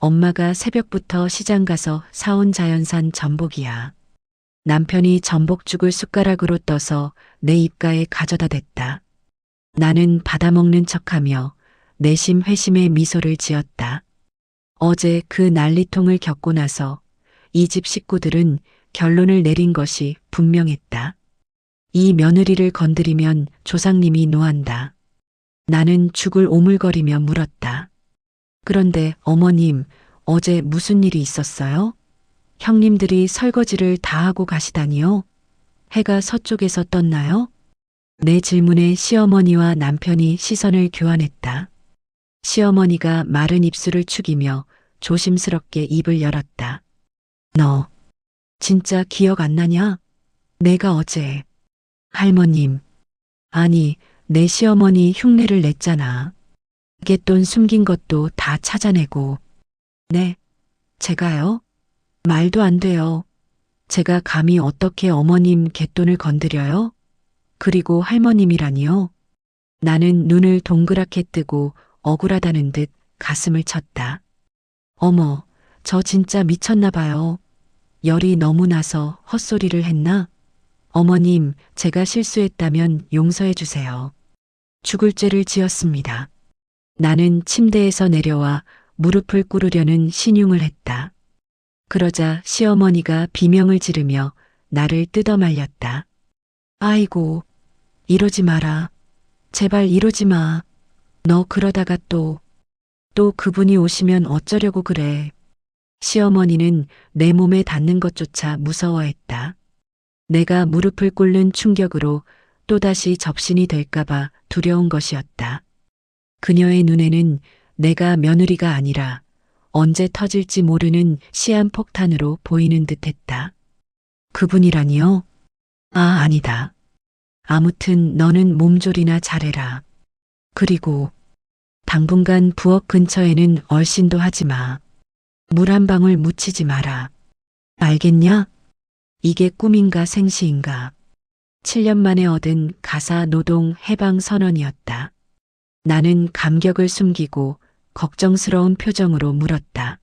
엄마가 새벽부터 시장 가서 사온 자연산 전복이야. 남편이 전복죽을 숟가락으로 떠서 내 입가에 가져다 댔다. 나는 받아먹는 척하며 내심 회심의 미소를 지었다. 어제 그 난리통을 겪고 나서 이 집 식구들은 결론을 내린 것이 분명했다. 이 며느리를 건드리면 조상님이 노한다. 나는 죽을 오물거리며 물었다. 그런데 어머님, 어제 무슨 일이 있었어요? 형님들이 설거지를 다 하고 가시다니요? 해가 서쪽에서 떴나요? 내 질문에 시어머니와 남편이 시선을 교환했다. 시어머니가 마른 입술을 축이며 조심스럽게 입을 열었다. 너 진짜 기억 안 나냐? 내가 어제 할머님, 아니 내 시어머니 흉내를 냈잖아. 갯돈 숨긴 것도 다 찾아내고. 네, 제가요? 말도 안 돼요. 제가 감히 어떻게 어머님 갯돈을 건드려요? 그리고 할머님이라니요? 나는 눈을 동그랗게 뜨고 억울하다는 듯 가슴을 쳤다. 어머, 저 진짜 미쳤나 봐요. 열이 너무 나서 헛소리를 했나? 어머님, 제가 실수했다면 용서해 주세요. 죽을 죄를 지었습니다. 나는 침대에서 내려와 무릎을 꿇으려는 신용을 했다. 그러자 시어머니가 비명을 지르며 나를 뜯어말렸다. 아이고, 이러지 마라. 제발 이러지 마. 너 그러다가 또 그분이 오시면 어쩌려고 그래. 시어머니는 내 몸에 닿는 것조차 무서워했다. 내가 무릎을 꿇는 충격으로 또다시 접신이 될까봐 두려운 것이었다. 그녀의 눈에는 내가 며느리가 아니라 언제 터질지 모르는 시한폭탄으로 보이는 듯했다. 그분이라니요? 아, 아니다. 아무튼 너는 몸조리나 잘해라. 그리고 당분간 부엌 근처에는 얼씬도 하지 마. 물 한 방울 묻히지 마라. 알겠냐? 이게 꿈인가 생시인가. 7년 만에 얻은 가사 노동 해방 선언이었다. 나는 감격을 숨기고 걱정스러운 표정으로 물었다.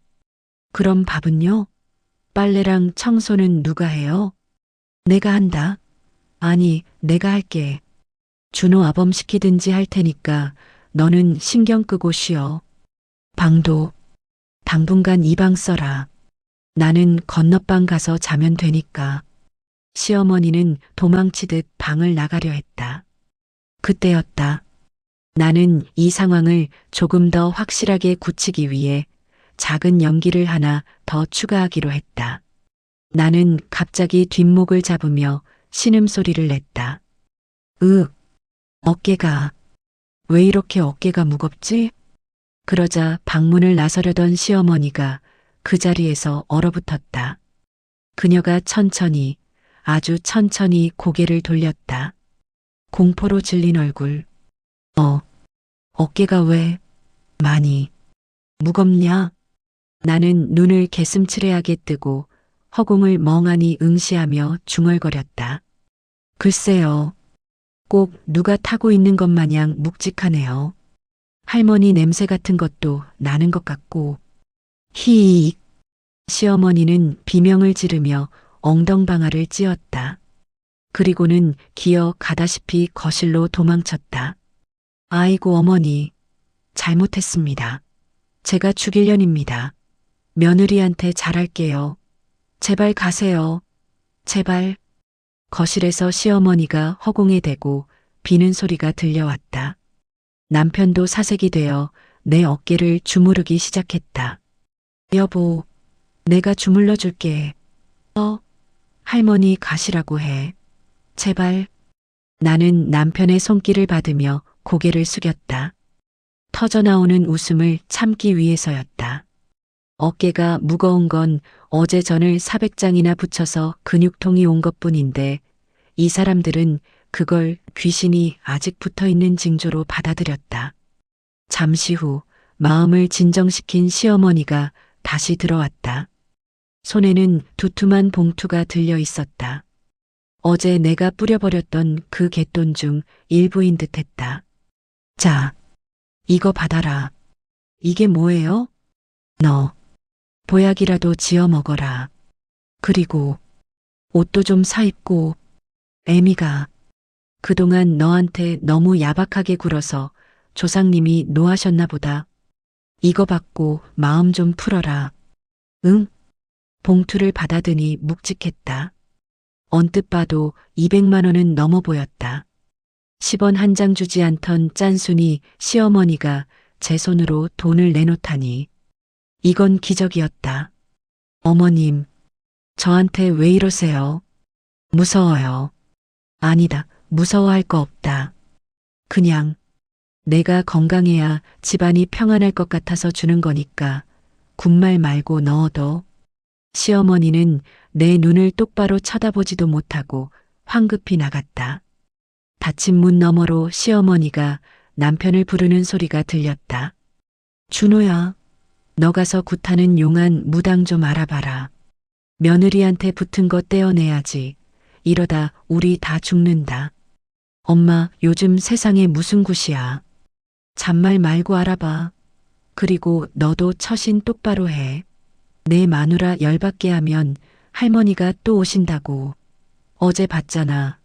그럼 밥은요? 빨래랑 청소는 누가 해요? 내가 한다. 아니, 내가 할게. 준호 아범 시키든지 할 테니까 너는 신경 끄고 쉬어. 방도 당분간 이 방 써라. 나는 건너방 가서 자면 되니까. 시어머니는 도망치듯 방을 나가려 했다. 그때였다. 나는 이 상황을 조금 더 확실하게 굳히기 위해 작은 연기를 하나 더 추가하기로 했다. 나는 갑자기 뒷목을 잡으며 신음소리를 냈다. 어깨가, 왜 이렇게 어깨가 무겁지? 그러자 방문을 나서려던 시어머니가 그 자리에서 얼어붙었다. 그녀가 천천히, 아주 천천히 고개를 돌렸다. 공포로 질린 얼굴. 어깨가 왜 많이 무겁냐? 나는 눈을 개슴츠레하게 뜨고 허공을 멍하니 응시하며 중얼거렸다. 글쎄요. 꼭 누가 타고 있는 것 마냥 묵직하네요. 할머니 냄새 같은 것도 나는 것 같고. 히익. 시어머니는 비명을 지르며 엉덩방아를 찧었다. 그리고는 기어 가다시피 거실로 도망쳤다. 아이고 어머니, 잘못했습니다. 제가 죽일 년입니다. 며느리한테 잘할게요. 제발 가세요. 제발. 거실에서 시어머니가 허공에 대고 비는 소리가 들려왔다. 남편도 사색이 되어 내 어깨를 주무르기 시작했다. 여보, 내가 주물러 줄게. 할머니 가시라고 해. 제발. 나는 남편의 손길을 받으며 고개를 숙였다. 터져나오는 웃음을 참기 위해서였다. 어깨가 무거운 건 어제 전을 400장이나 붙여서 근육통이 온 것뿐인데 이 사람들은 그걸 귀신이 아직 붙어 있는 징조로 받아들였다. 잠시 후 마음을 진정시킨 시어머니가 다시 들어왔다. 손에는 두툼한 봉투가 들려 있었다. 어제 내가 뿌려버렸던 그 갯돈 중 일부인 듯했다. 자, 이거 받아라. 이게 뭐예요? 너, 보약이라도 지어 먹어라. 그리고 옷도 좀 사입고, 애미가 그동안 너한테 너무 야박하게 굴어서 조상님이 노하셨나 보다. 이거 받고 마음 좀 풀어라. 응? 봉투를 받아드니 묵직했다. 언뜻 봐도 200만 원은 넘어 보였다. 10원 한 장 주지 않던 짠순이 시어머니가 제 손으로 돈을 내놓다니. 이건 기적이었다. 어머님, 저한테 왜 이러세요? 무서워요. 아니다, 무서워할 거 없다. 그냥 내가 건강해야 집안이 평안할 것 같아서 주는 거니까 군말 말고 넣어둬. 시어머니는 내 눈을 똑바로 쳐다보지도 못하고 황급히 나갔다. 닫힌 문 너머로 시어머니가 남편을 부르는 소리가 들렸다. 준호야, 너 가서 굿하는 용한 무당 좀 알아봐라. 며느리한테 붙은 거 떼어내야지. 이러다 우리 다 죽는다. 엄마, 요즘 세상에 무슨 굿이야. 잔말 말고 알아봐. 그리고 너도 처신 똑바로 해. 내 마누라 열받게 하면 할머니가 또 오신다고. 어제 봤잖아.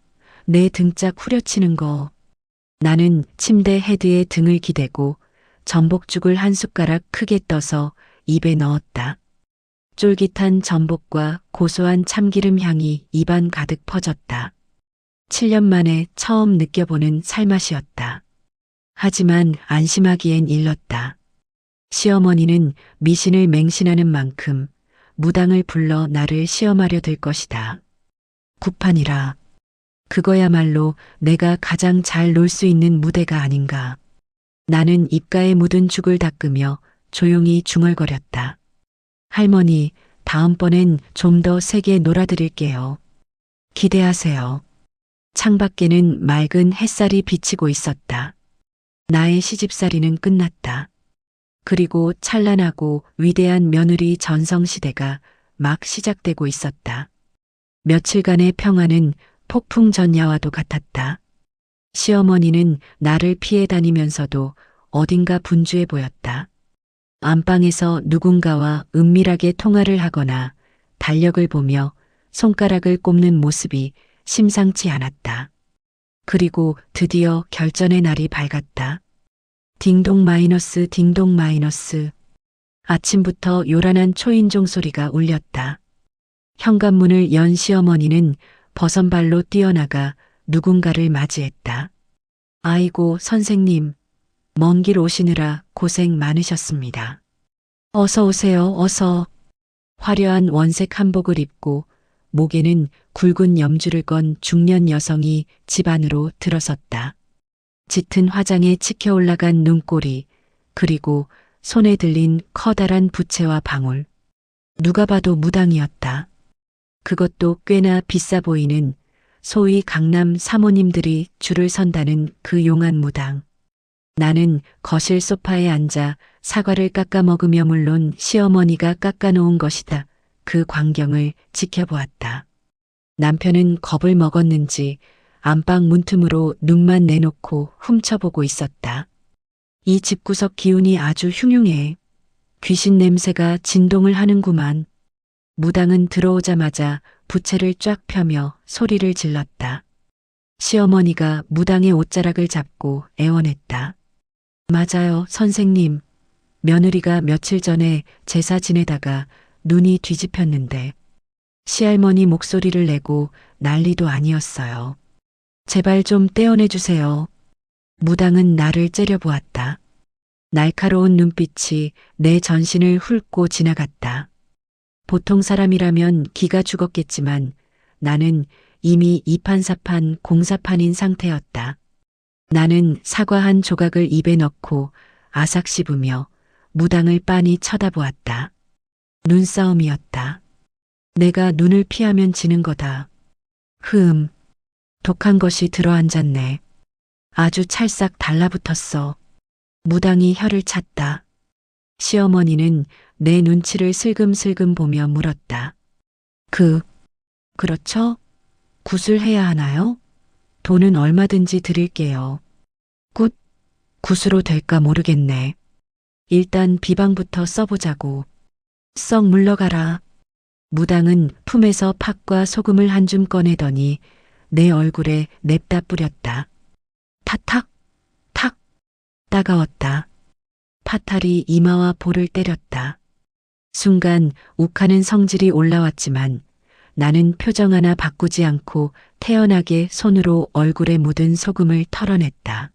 내 등짝 후려치는 거. 나는 침대 헤드에 등을 기대고 전복죽을 한 숟가락 크게 떠서 입에 넣었다. 쫄깃한 전복과 고소한 참기름 향이 입안 가득 퍼졌다. 7년 만에 처음 느껴보는 살맛이었다. 하지만 안심하기엔 일렀다. 시어머니는 미신을 맹신하는 만큼 무당을 불러 나를 시험하려 들 것이다. 구판이라. 그거야말로 내가 가장 잘 놀 수 있는 무대가 아닌가. 나는 입가에 묻은 죽을 닦으며 조용히 중얼거렸다. 할머니, 다음번엔 좀 더 세게 놀아드릴게요. 기대하세요. 창밖에는 맑은 햇살이 비치고 있었다. 나의 시집살이는 끝났다. 그리고 찬란하고 위대한 며느리 전성시대가 막 시작되고 있었다. 며칠간의 평화는 폭풍 전야와도 같았다. 시어머니는 나를 피해 다니면서도 어딘가 분주해 보였다. 안방에서 누군가와 은밀하게 통화를 하거나 달력을 보며 손가락을 꼽는 모습이 심상치 않았다. 그리고 드디어 결전의 날이 밝았다. 딩동 마이너스 딩동 마이너스. 아침부터 요란한 초인종 소리가 울렸다. 현관문을 연 시어머니는 버선발로 뛰어나가 누군가를 맞이했다. 아이고 선생님, 먼 길 오시느라 고생 많으셨습니다. 어서 오세요, 어서. 화려한 원색 한복을 입고 목에는 굵은 염주를 건 중년 여성이 집 안으로 들어섰다. 짙은 화장에 치켜 올라간 눈꼬리, 그리고 손에 들린 커다란 부채와 방울. 누가 봐도 무당이었다. 그것도 꽤나 비싸 보이는 소위 강남 사모님들이 줄을 선다는 그 용한 무당. 나는 거실 소파에 앉아 사과를 깎아 먹으며 물론 시어머니가 깎아 놓은 것이다. 그 광경을 지켜보았다. 남편은 겁을 먹었는지 안방 문틈으로 눈만 내놓고 훔쳐보고 있었다. 이 집구석 기운이 아주 흉흉해. 귀신 냄새가 진동을 하는구만. 무당은 들어오자마자 부채를 쫙 펴며 소리를 질렀다. 시어머니가 무당의 옷자락을 잡고 애원했다. 맞아요, 선생님. 며느리가 며칠 전에 제사 지내다가 눈이 뒤집혔는데 시할머니 목소리를 내고 난리도 아니었어요. 제발 좀 떼어내 주세요. 무당은 나를 째려보았다. 날카로운 눈빛이 내 전신을 훑고 지나갔다. 보통 사람이라면 기가 죽었겠지만 나는 이미 이판사판 공사판인 상태였다. 나는 사과 한 조각을 입에 넣고 아삭 씹으며 무당을 빤히 쳐다보았다. 눈싸움이었다. 내가 눈을 피하면 지는 거다. 독한 것이 들어앉았네. 아주 찰싹 달라붙었어. 무당이 혀를 찼다. 시어머니는 내 눈치를 슬금슬금 보며 물었다. 그렇죠? 굿을 해야 하나요? 돈은 얼마든지 드릴게요. 굿으로 될까 모르겠네. 일단 비방부터 써보자고. 썩 물러가라. 무당은 품에서 팥과 소금을 한 줌 꺼내더니 내 얼굴에 냅다 뿌렸다. 탁 따가웠다. 파탈이 이마와 볼을 때렸다. 순간 욱하는 성질이 올라왔지만 나는 표정 하나 바꾸지 않고 태연하게 손으로 얼굴에 묻은 소금을 털어냈다.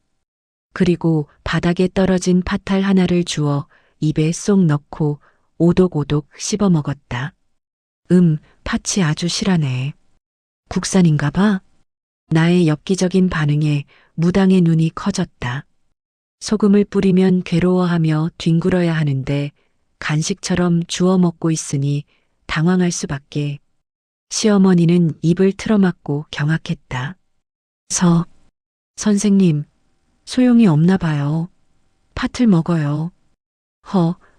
그리고 바닥에 떨어진 파탈 하나를 주워 입에 쏙 넣고 오독오독 씹어 먹었다. 팥이 아주 실하네. 국산인가 봐. 나의 엽기적인 반응에 무당의 눈이 커졌다. 소금을 뿌리면 괴로워하며 뒹굴어야 하는데 간식처럼 주워 먹고 있으니 당황할 수밖에. 시어머니는 입을 틀어막고 경악했다. 선생님, 소용이 없나 봐요. 팥을 먹어요.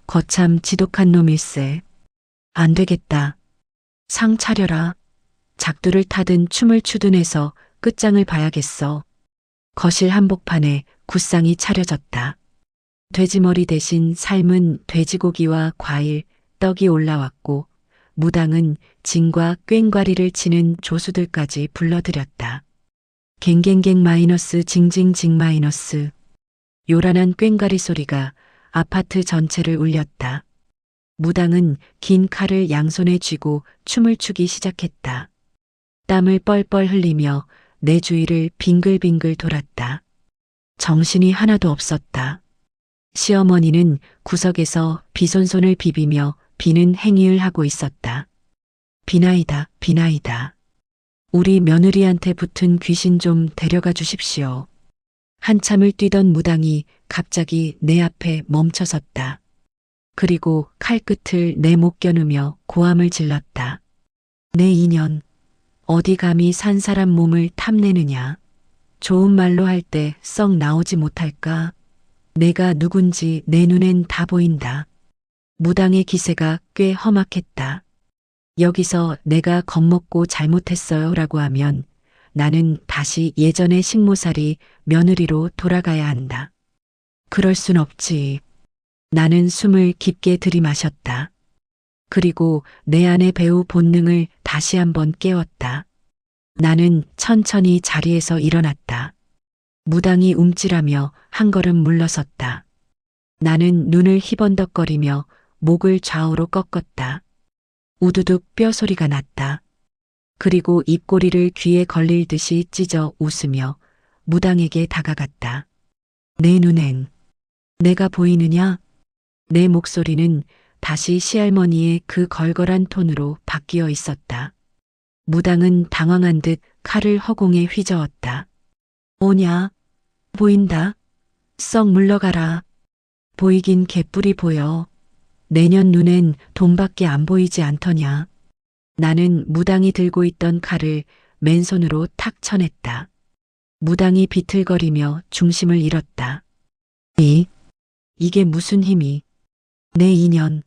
거참 지독한 놈일세. 안 되겠다. 상 차려라. 작두를 타든 춤을 추든 해서 끝장을 봐야겠어. 거실 한복판에 굿상이 차려졌다. 돼지머리 대신 삶은 돼지고기와 과일, 떡이 올라왔고 무당은 진과 꽹과리를 치는 조수들까지 불러들였다. 갱갱갱 마이너스 징징징 마이너스. 요란한 꽹과리 소리가 아파트 전체를 울렸다. 무당은 긴 칼을 양손에 쥐고 춤을 추기 시작했다. 땀을 뻘뻘 흘리며 내 주위를 빙글빙글 돌았다. 정신이 하나도 없었다. 시어머니는 구석에서 비손손을 비비며 비는 행위를 하고 있었다. 비나이다, 비나이다. 우리 며느리한테 붙은 귀신 좀 데려가 주십시오. 한참을 뛰던 무당이 갑자기 내 앞에 멈춰섰다. 그리고 칼끝을 내 목 겨누며 고함을 질렀다. 내 인연, 어디 감히 산 사람 몸을 탐내느냐. 좋은 말로 할 때 썩 나오지 못할까. 내가 누군지 내 눈엔 다 보인다. 무당의 기세가 꽤 험악했다. 여기서 내가 겁먹고 잘못했어요 라고 하면 나는 다시 예전의 식모살이 며느리로 돌아가야 한다. 그럴 순 없지. 나는 숨을 깊게 들이마셨다. 그리고 내 안의 배우 본능을 다시 한번 깨웠다. 나는 천천히 자리에서 일어났다. 무당이 움찔하며 한 걸음 물러섰다. 나는 눈을 희번덕거리며 목을 좌우로 꺾었다. 우두둑 뼈 소리가 났다. 그리고 입꼬리를 귀에 걸릴 듯이 찢어 웃으며 무당에게 다가갔다. 내 눈엔 내가 보이느냐? 내 목소리는 다시 시할머니의 그 걸걸한 톤으로 바뀌어 있었다. 무당은 당황한 듯 칼을 허공에 휘저었다. 뭐냐? 보인다. 썩 물러가라. 보이긴 개뿔이 보여. 내년 눈엔 돈밖에 안 보이지 않더냐. 나는 무당이 들고 있던 칼을 맨손으로 탁 쳐냈다. 무당이 비틀거리며 중심을 잃었다. 이게 무슨 힘이. 내 인연.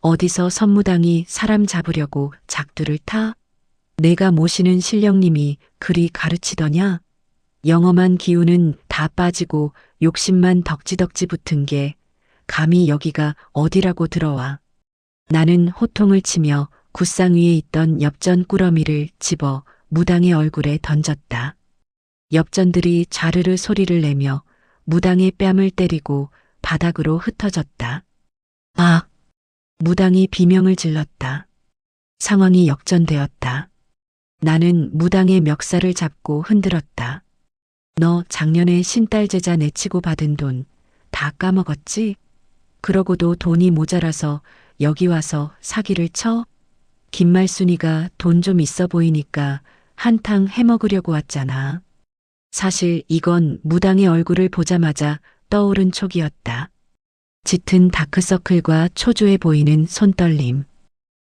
어디서 선무당이 사람 잡으려고 작두를 타? 내가 모시는 신령님이 그리 가르치더냐? 영험한 기운은 다 빠지고 욕심만 덕지덕지 붙은 게 감히 여기가 어디라고 들어와. 나는 호통을 치며 굿상 위에 있던 엽전 꾸러미를 집어 무당의 얼굴에 던졌다. 엽전들이 좌르르 소리를 내며 무당의 뺨을 때리고 바닥으로 흩어졌다. 아! 무당이 비명을 질렀다. 상황이 역전되었다. 나는 무당의 멱살을 잡고 흔들었다. 너 작년에 신딸 제자 내치고 받은 돈 다 까먹었지? 그러고도 돈이 모자라서 여기 와서 사기를 쳐? 김말순이가 돈 좀 있어 보이니까 한탕 해먹으려고 왔잖아. 사실 이건 무당의 얼굴을 보자마자 떠오른 촉이었다. 짙은 다크서클과 초조해 보이는 손떨림.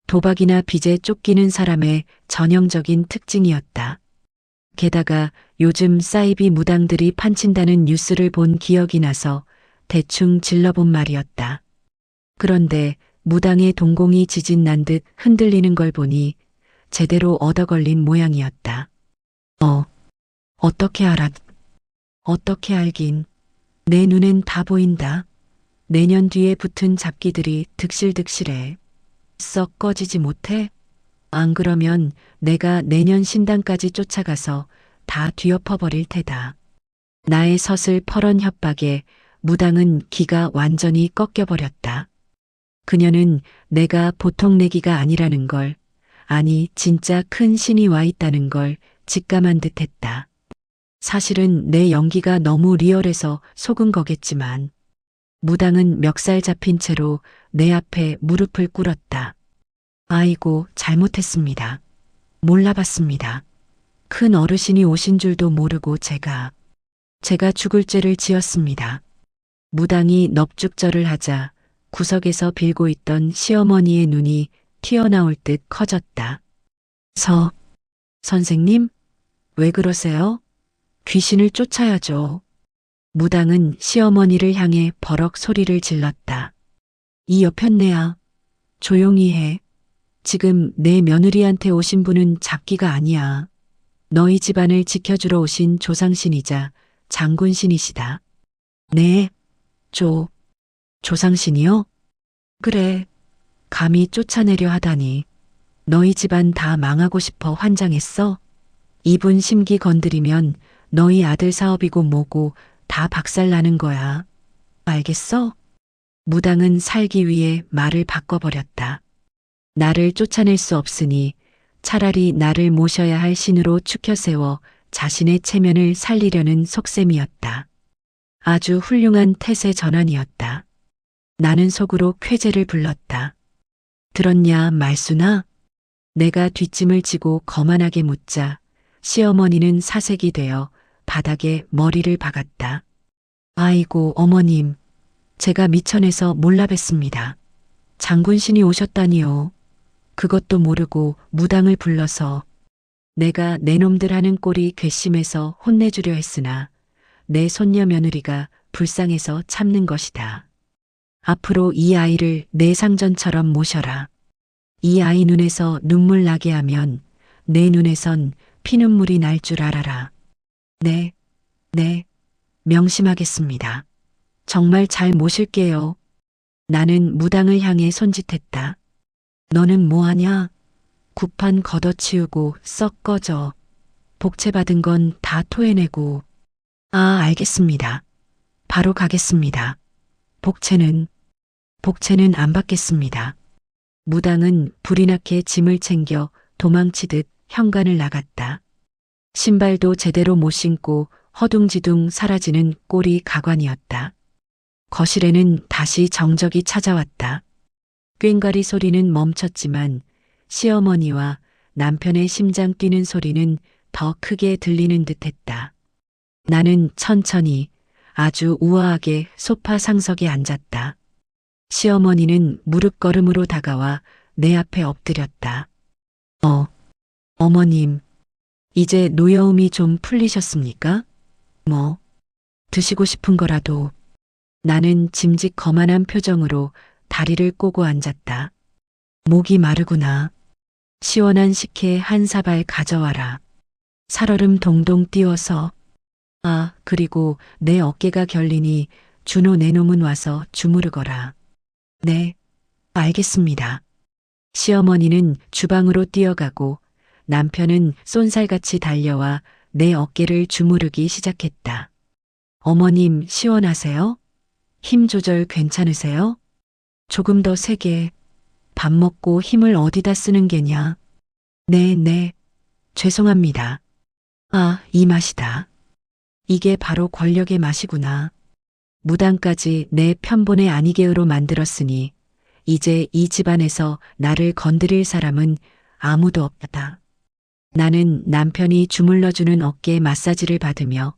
도박이나 빚에 쫓기는 사람의 전형적인 특징이었다. 게다가 요즘 사이비 무당들이 판친다는 뉴스를 본 기억이 나서 대충 질러본 말이었다. 그런데 무당의 동공이 지진 난 듯 흔들리는 걸 보니 제대로 얻어걸린 모양이었다. 어떻게 알았? 어떻게 알긴. 내 눈엔 다 보인다. 내년 뒤에 붙은 잡기들이 득실득실해. 썩 꺼지지 못해? 안 그러면 내가 내년 신당까지 쫓아가서 다 뒤엎어버릴 테다. 나의 서슬퍼런 협박에 무당은 기가 완전히 꺾여버렸다. 그녀는 내가 보통 내기가 아니라는 걸, 아니 진짜 큰 신이 와 있다는 걸 직감한 듯 했다. 사실은 내 연기가 너무 리얼해서 속은 거겠지만 무당은 멱살 잡힌 채로 내 앞에 무릎을 꿇었다. 아이고, 잘못했습니다. 몰라봤습니다. 큰 어르신이 오신 줄도 모르고 제가 죽을 죄를 지었습니다. 무당이 넙죽절을 하자 구석에서 빌고 있던 시어머니의 눈이 튀어나올 듯 커졌다. 선생님? 왜 그러세요? 귀신을 쫓아야죠. 무당은 시어머니를 향해 버럭 소리를 질렀다. 이 여편네야. 조용히 해. 지금 내 며느리한테 오신 분은 잡기가 아니야. 너희 집안을 지켜주러 오신 조상신이자 장군신이시다. 네, 조상신이요? 그래, 감히 쫓아내려 하다니. 너희 집안 다 망하고 싶어 환장했어? 이분 심기 건드리면 너희 아들 사업이고 뭐고 다 박살나는 거야. 알겠어? 무당은 살기 위해 말을 바꿔버렸다. 나를 쫓아낼 수 없으니 차라리 나를 모셔야 할 신으로 추켜 세워 자신의 체면을 살리려는 속셈이었다. 아주 훌륭한 태세 전환이었다. 나는 속으로 쾌재를 불렀다. 들었냐, 말순아? 내가 뒷짐을 지고 거만하게 묻자 시어머니는 사색이 되어 바닥에 머리를 박았다. 아이고, 어머님. 제가 미천해서 몰라뵀습니다. 장군신이 오셨다니요. 그것도 모르고 무당을 불러서 내가 내 놈들 하는 꼴이 괘씸해서 혼내주려 했으나 내 손녀 며느리가 불쌍해서 참는 것이다. 앞으로 이 아이를 내 상전처럼 모셔라. 이 아이 눈에서 눈물 나게 하면 내 눈에선 피눈물이 날 줄 알아라. 네, 명심하겠습니다. 정말 잘 모실게요. 나는 무당을 향해 손짓했다. 너는 뭐하냐? 구판 걷어치우고 썩 꺼져. 복채받은 건 다 토해내고. 아, 알겠습니다. 바로 가겠습니다. 복채는 안 받겠습니다. 무당은 불이 나게 짐을 챙겨 도망치듯 현관을 나갔다. 신발도 제대로 못 신고 허둥지둥 사라지는 꼴이 가관이었다. 거실에는 다시 정적이 찾아왔다. 꽹과리 소리는 멈췄지만 시어머니와 남편의 심장 뛰는 소리는 더 크게 들리는 듯했다. 나는 천천히 아주 우아하게 소파 상석에 앉았다. 시어머니는 무릎걸음으로 다가와 내 앞에 엎드렸다. 어머님, 이제 노여움이 좀 풀리셨습니까? 뭐, 드시고 싶은 거라도. 나는 짐짓 거만한 표정으로 다리를 꼬고 앉았다. 목이 마르구나. 시원한 식혜 한 사발 가져와라. 살얼음 동동 띄워서. 아, 그리고 내 어깨가 결리니 준호 내 놈은 와서 주무르거라. 네, 알겠습니다. 시어머니는 주방으로 뛰어가고 남편은 쏜살같이 달려와 내 어깨를 주무르기 시작했다. 어머님, 시원하세요? 힘 조절 괜찮으세요? 조금 더 세게. 밥 먹고 힘을 어디다 쓰는 게냐? 네, 죄송합니다. 아, 이 맛이다. 이게 바로 권력의 맛이구나. 무당까지 내 편본의 아니게으로 만들었으니 이제 이 집안에서 나를 건드릴 사람은 아무도 없다. 나는 남편이 주물러주는 어깨 마사지를 받으며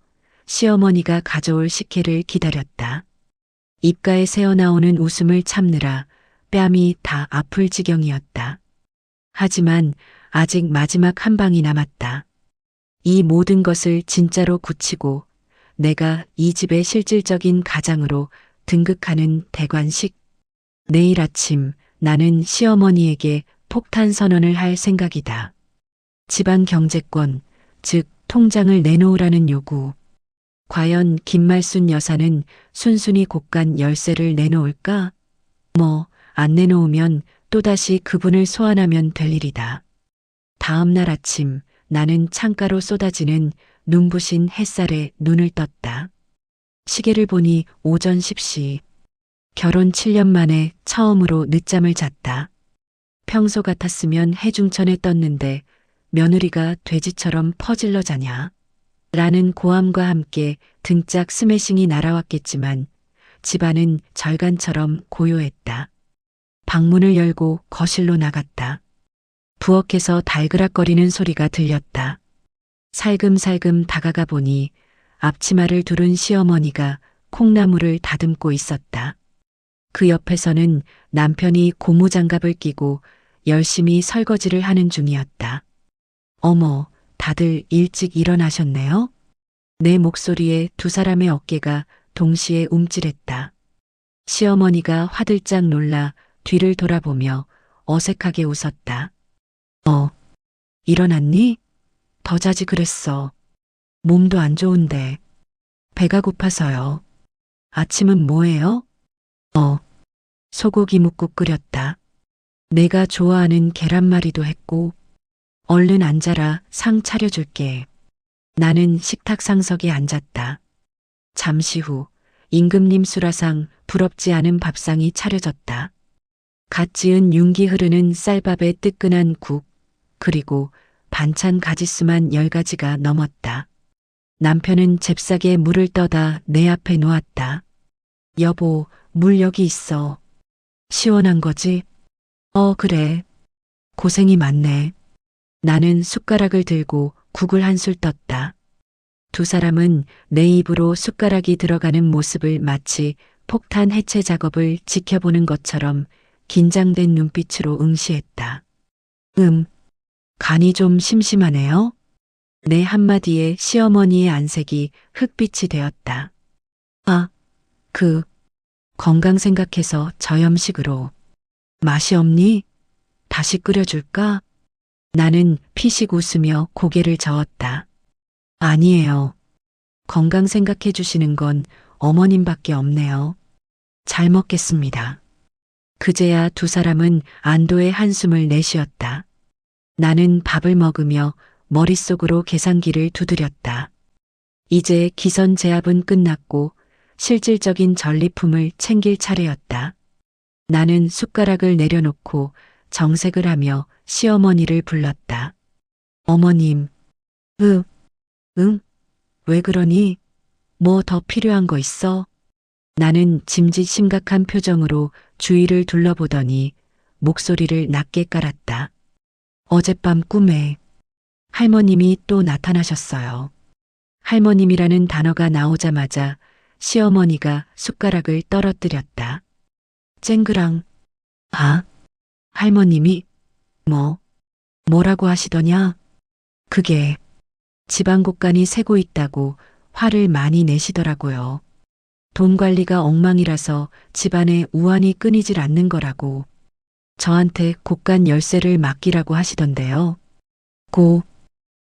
시어머니가 가져올 식혜를 기다렸다. 입가에 새어나오는 웃음을 참느라 뺨이 다 아플 지경이었다. 하지만 아직 마지막 한 방이 남았다. 이 모든 것을 진짜로 굳히고 내가 이 집의 실질적인 가장으로 등극하는 대관식. 내일 아침 나는 시어머니에게 폭탄 선언을 할 생각이다. 집안 경제권, 즉 통장을 내놓으라는 요구. 과연 김말순 여사는 순순히 곳간 열쇠를 내놓을까? 안 내놓으면 또다시 그분을 소환하면 될 일이다. 다음 날 아침 나는 창가로 쏟아지는 눈부신 햇살에 눈을 떴다. 시계를 보니 오전 10시. 결혼 7년 만에 처음으로 늦잠을 잤다. 평소 같았으면 해중천에 떴는데 며느리가 돼지처럼 퍼질러 자냐? 라는 고함과 함께 등짝 스매싱이 날아왔겠지만 집안은 절간처럼 고요했다. 방문을 열고 거실로 나갔다. 부엌에서 달그락거리는 소리가 들렸다. 살금살금 다가가 보니 앞치마를 두른 시어머니가 콩나물을 다듬고 있었다. 그 옆에서는 남편이 고무장갑을 끼고 열심히 설거지를 하는 중이었다. 어머, 다들 일찍 일어나셨네요? 내 목소리에 두 사람의 어깨가 동시에 움찔했다. 시어머니가 화들짝 놀라 뒤를 돌아보며 어색하게 웃었다. 일어났니? 더 자지 그랬어. 몸도 안 좋은데. 배가 고파서요. 아침은 뭐예요? 소고기 묵국 끓였다. 내가 좋아하는 계란말이도 했고. 얼른 앉아라, 상 차려줄게. 나는 식탁 상석에 앉았다. 잠시 후 임금님 수라상 부럽지 않은 밥상이 차려졌다. 갓 지은 윤기 흐르는 쌀밥에 뜨끈한 국, 그리고 반찬 가짓수만 10가지가 넘었다. 남편은 잽싸게 물을 떠다 내 앞에 놓았다. 여보, 물 여기 있어. 시원한 거지? 그래. 고생이 많네. 나는 숟가락을 들고 국을 한술 떴다. 두 사람은 내 입으로 숟가락이 들어가는 모습을 마치 폭탄 해체 작업을 지켜보는 것처럼 긴장된 눈빛으로 응시했다. 간이 좀 심심하네요. 내 한마디에 시어머니의 안색이 흑빛이 되었다. 건강 생각해서 저염식으로. 맛이 없니? 다시 끓여줄까? 나는 피식 웃으며 고개를 저었다. 아니에요. 건강 생각해 주시는 건 어머님밖에 없네요. 잘 먹겠습니다. 그제야 두 사람은 안도의 한숨을 내쉬었다. 나는 밥을 먹으며 머릿속으로 계산기를 두드렸다. 이제 기선제압은 끝났고 실질적인 전리품을 챙길 차례였다. 나는 숟가락을 내려놓고 정색을 하며 시어머니를 불렀다. 어머님, 왜 그러니? 뭐 더 필요한 거 있어? 나는 짐짓 심각한 표정으로 주위를 둘러보더니 목소리를 낮게 깔았다. 어젯밤 꿈에 할머님이 또 나타나셨어요. 할머님이라는 단어가 나오자마자 시어머니가 숟가락을 떨어뜨렸다. 쨍그랑. 할머님이 뭐라고 하시더냐? 그게 집안 곳간이 새고 있다고 화를 많이 내시더라고요. 돈 관리가 엉망이라서 집안에 우환이 끊이질 않는 거라고. 저한테 곳간 열쇠를 맡기라고 하시던데요.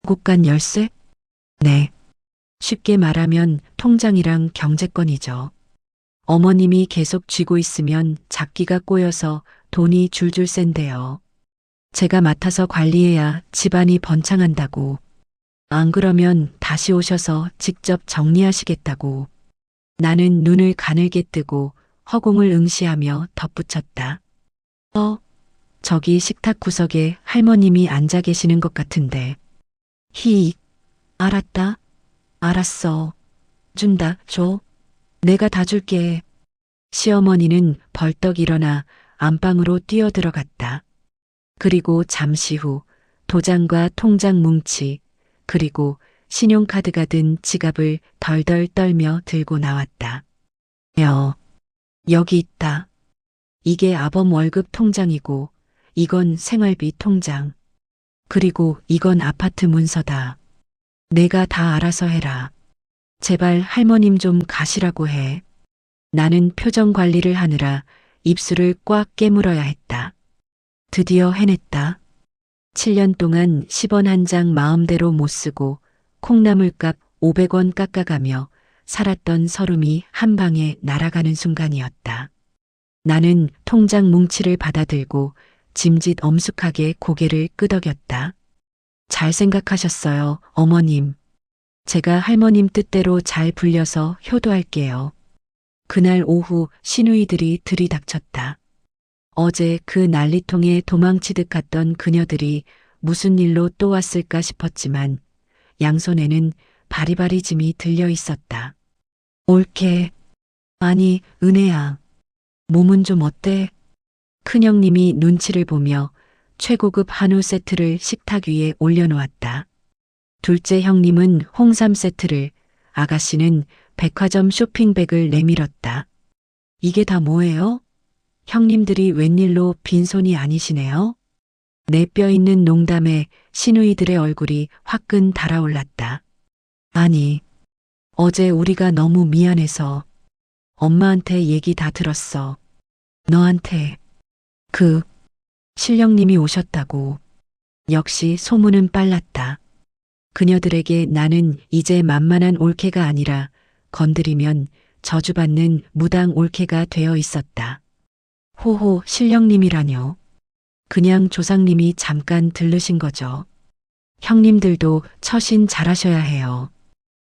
곳간 열쇠? 네. 쉽게 말하면 통장이랑 경제권이죠. 어머님이 계속 쥐고 있으면 잡기가 꼬여서 돈이 줄줄 샌대요. 제가 맡아서 관리해야 집안이 번창한다고. 안 그러면 다시 오셔서 직접 정리하시겠다고. 나는 눈을 가늘게 뜨고 허공을 응시하며 덧붙였다. 저기 식탁 구석에 할머님이 앉아 계시는 것 같은데. 알았다. 알았어. 줘. 내가 다 줄게. 시어머니는 벌떡 일어나 안방으로 뛰어들어갔다. 그리고 잠시 후 도장과 통장 뭉치, 그리고 신용카드가 든 지갑을 덜덜 떨며 들고 나왔다. 여기 있다. 이게 아범 월급 통장이고, 이건 생활비 통장. 그리고 이건 아파트 문서다. 내가 다 알아서 해라. 제발 할머님 좀 가시라고 해. 나는 표정 관리를 하느라 입술을 꽉 깨물어야 했다. 드디어 해냈다. 7년 동안 10원 한 장 마음대로 못 쓰고 콩나물값 500원 깎아가며 살았던 서름이 한 방에 날아가는 순간이었다. 나는 통장 뭉치를 받아들고 짐짓 엄숙하게 고개를 끄덕였다. 잘 생각하셨어요, 어머님. 제가 할머님 뜻대로 잘 불려서 효도할게요. 그날 오후 시누이들이 들이닥쳤다. 어제 그 난리통에 도망치듯 갔던 그녀들이 무슨 일로 또 왔을까 싶었지만 양손에는 바리바리 짐이 들려 있었다. 옳게. 아니, 은혜야. 몸은 좀 어때? 큰형님이 눈치를 보며 최고급 한우 세트를 식탁 위에 올려놓았다. 둘째 형님은 홍삼 세트를, 아가씨는 백화점 쇼핑백을 내밀었다. 이게 다 뭐예요? 형님들이 웬일로 빈손이 아니시네요? 내 뼈 있는 농담에 시누이들의 얼굴이 화끈 달아올랐다. 아니, 어제 우리가 너무 미안해서 엄마한테 얘기 다 들었어. 너한테 신령님이 오셨다고. 역시 소문은 빨랐다. 그녀들에게 나는 이제 만만한 올케가 아니라 건드리면 저주받는 무당 올케가 되어 있었다. 호호, 신령님이라뇨. 그냥 조상님이 잠깐 들르신 거죠. 형님들도 처신 잘하셔야 해요.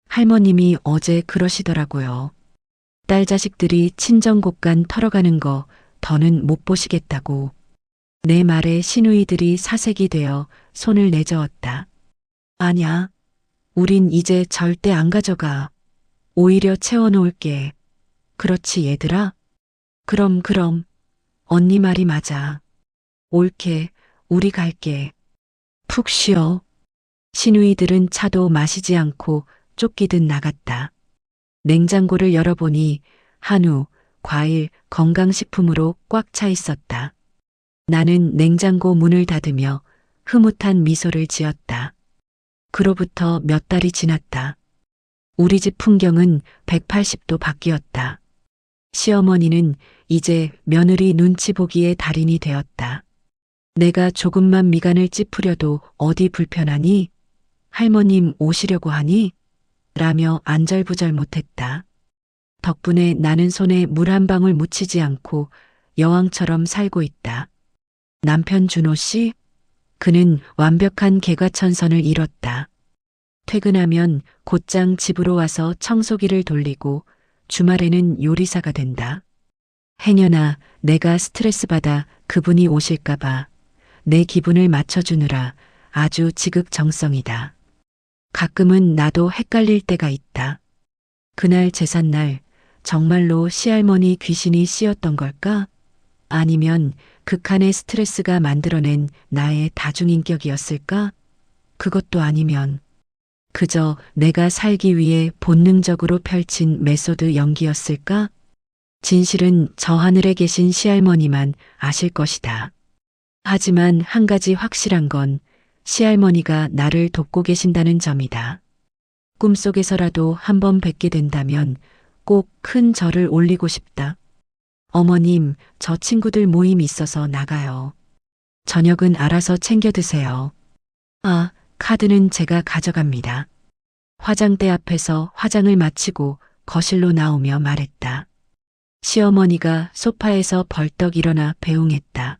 할머님이 어제 그러시더라고요. 딸 자식들이 친정곡간 털어가는 거 더는 못 보시겠다고. 내 말에 시누이들이 사색이 되어 손을 내저었다. 아냐, 우린 이제 절대 안 가져가. 오히려 채워놓을게. 그렇지 얘들아? 그럼. 언니 말이 맞아. 옳게, 우리 갈게. 푹 쉬어. 시누이들은 차도 마시지 않고 쫓기듯 나갔다. 냉장고를 열어보니 한우, 과일, 건강식품으로 꽉 차 있었다. 나는 냉장고 문을 닫으며 흐뭇한 미소를 지었다. 그로부터 몇 달이 지났다. 우리 집 풍경은 180도 바뀌었다. 시어머니는 이제 며느리 눈치 보기의 달인이 되었다. 내가 조금만 미간을 찌푸려도 어디 불편하니? 할머님 오시려고 하니? 라며 안절부절 못했다. 덕분에 나는 손에 물 한 방울 묻히지 않고 여왕처럼 살고 있다. 남편 준호 씨? 그는 완벽한 개과천선을 이뤘다. 퇴근하면 곧장 집으로 와서 청소기를 돌리고 주말에는 요리사가 된다. 행여나 내가 스트레스 받아 그분이 오실까봐 내 기분을 맞춰주느라 아주 지극정성이다. 가끔은 나도 헷갈릴 때가 있다. 그날 제삿날 정말로 시할머니 귀신이 씌었던 걸까? 아니면 극한의 스트레스가 만들어낸 나의 다중인격이었을까? 그것도 아니면 그저 내가 살기 위해 본능적으로 펼친 메소드 연기였을까? 진실은 저 하늘에 계신 시할머니만 아실 것이다. 하지만 한 가지 확실한 건 시할머니가 나를 돕고 계신다는 점이다. 꿈속에서라도 한번 뵙게 된다면 꼭 큰 절을 올리고 싶다. 어머님, 저 친구들 모임 있어서 나가요. 저녁은 알아서 챙겨 드세요. 아, 카드는 제가 가져갑니다. 화장대 앞에서 화장을 마치고 거실로 나오며 말했다. 시어머니가 소파에서 벌떡 일어나 배웅했다.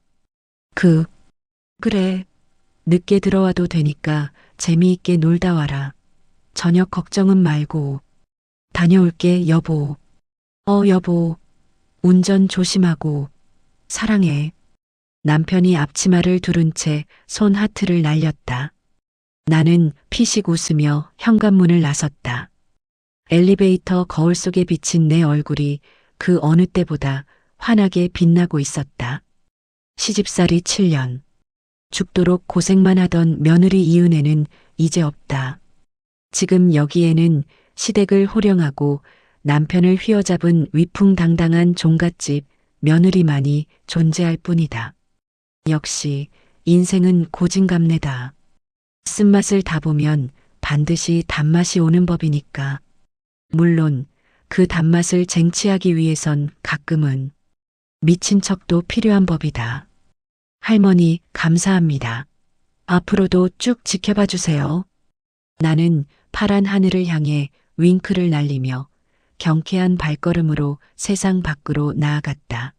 그래. 늦게 들어와도 되니까 재미있게 놀다 와라. 저녁 걱정은 말고. 다녀올게, 여보. 여보. 운전 조심하고. 사랑해. 남편이 앞치마를 두른 채 손 하트를 날렸다. 나는 피식 웃으며 현관문을 나섰다. 엘리베이터 거울 속에 비친 내 얼굴이 그 어느 때보다 환하게 빛나고 있었다. 시집살이 7년. 죽도록 고생만 하던 며느리 이은혜는 이제 없다. 지금 여기에는 시댁을 호령하고 남편을 휘어잡은 위풍당당한 종갓집 며느리만이 존재할 뿐이다. 역시 인생은 고진감래다. 쓴맛을 다 보면 반드시 단맛이 오는 법이니까. 물론 그 단맛을 쟁취하기 위해선 가끔은 미친 척도 필요한 법이다. 할머니, 감사합니다. 앞으로도 쭉 지켜봐 주세요. 나는 파란 하늘을 향해 윙크를 날리며 경쾌한 발걸음으로 세상 밖으로 나아갔다.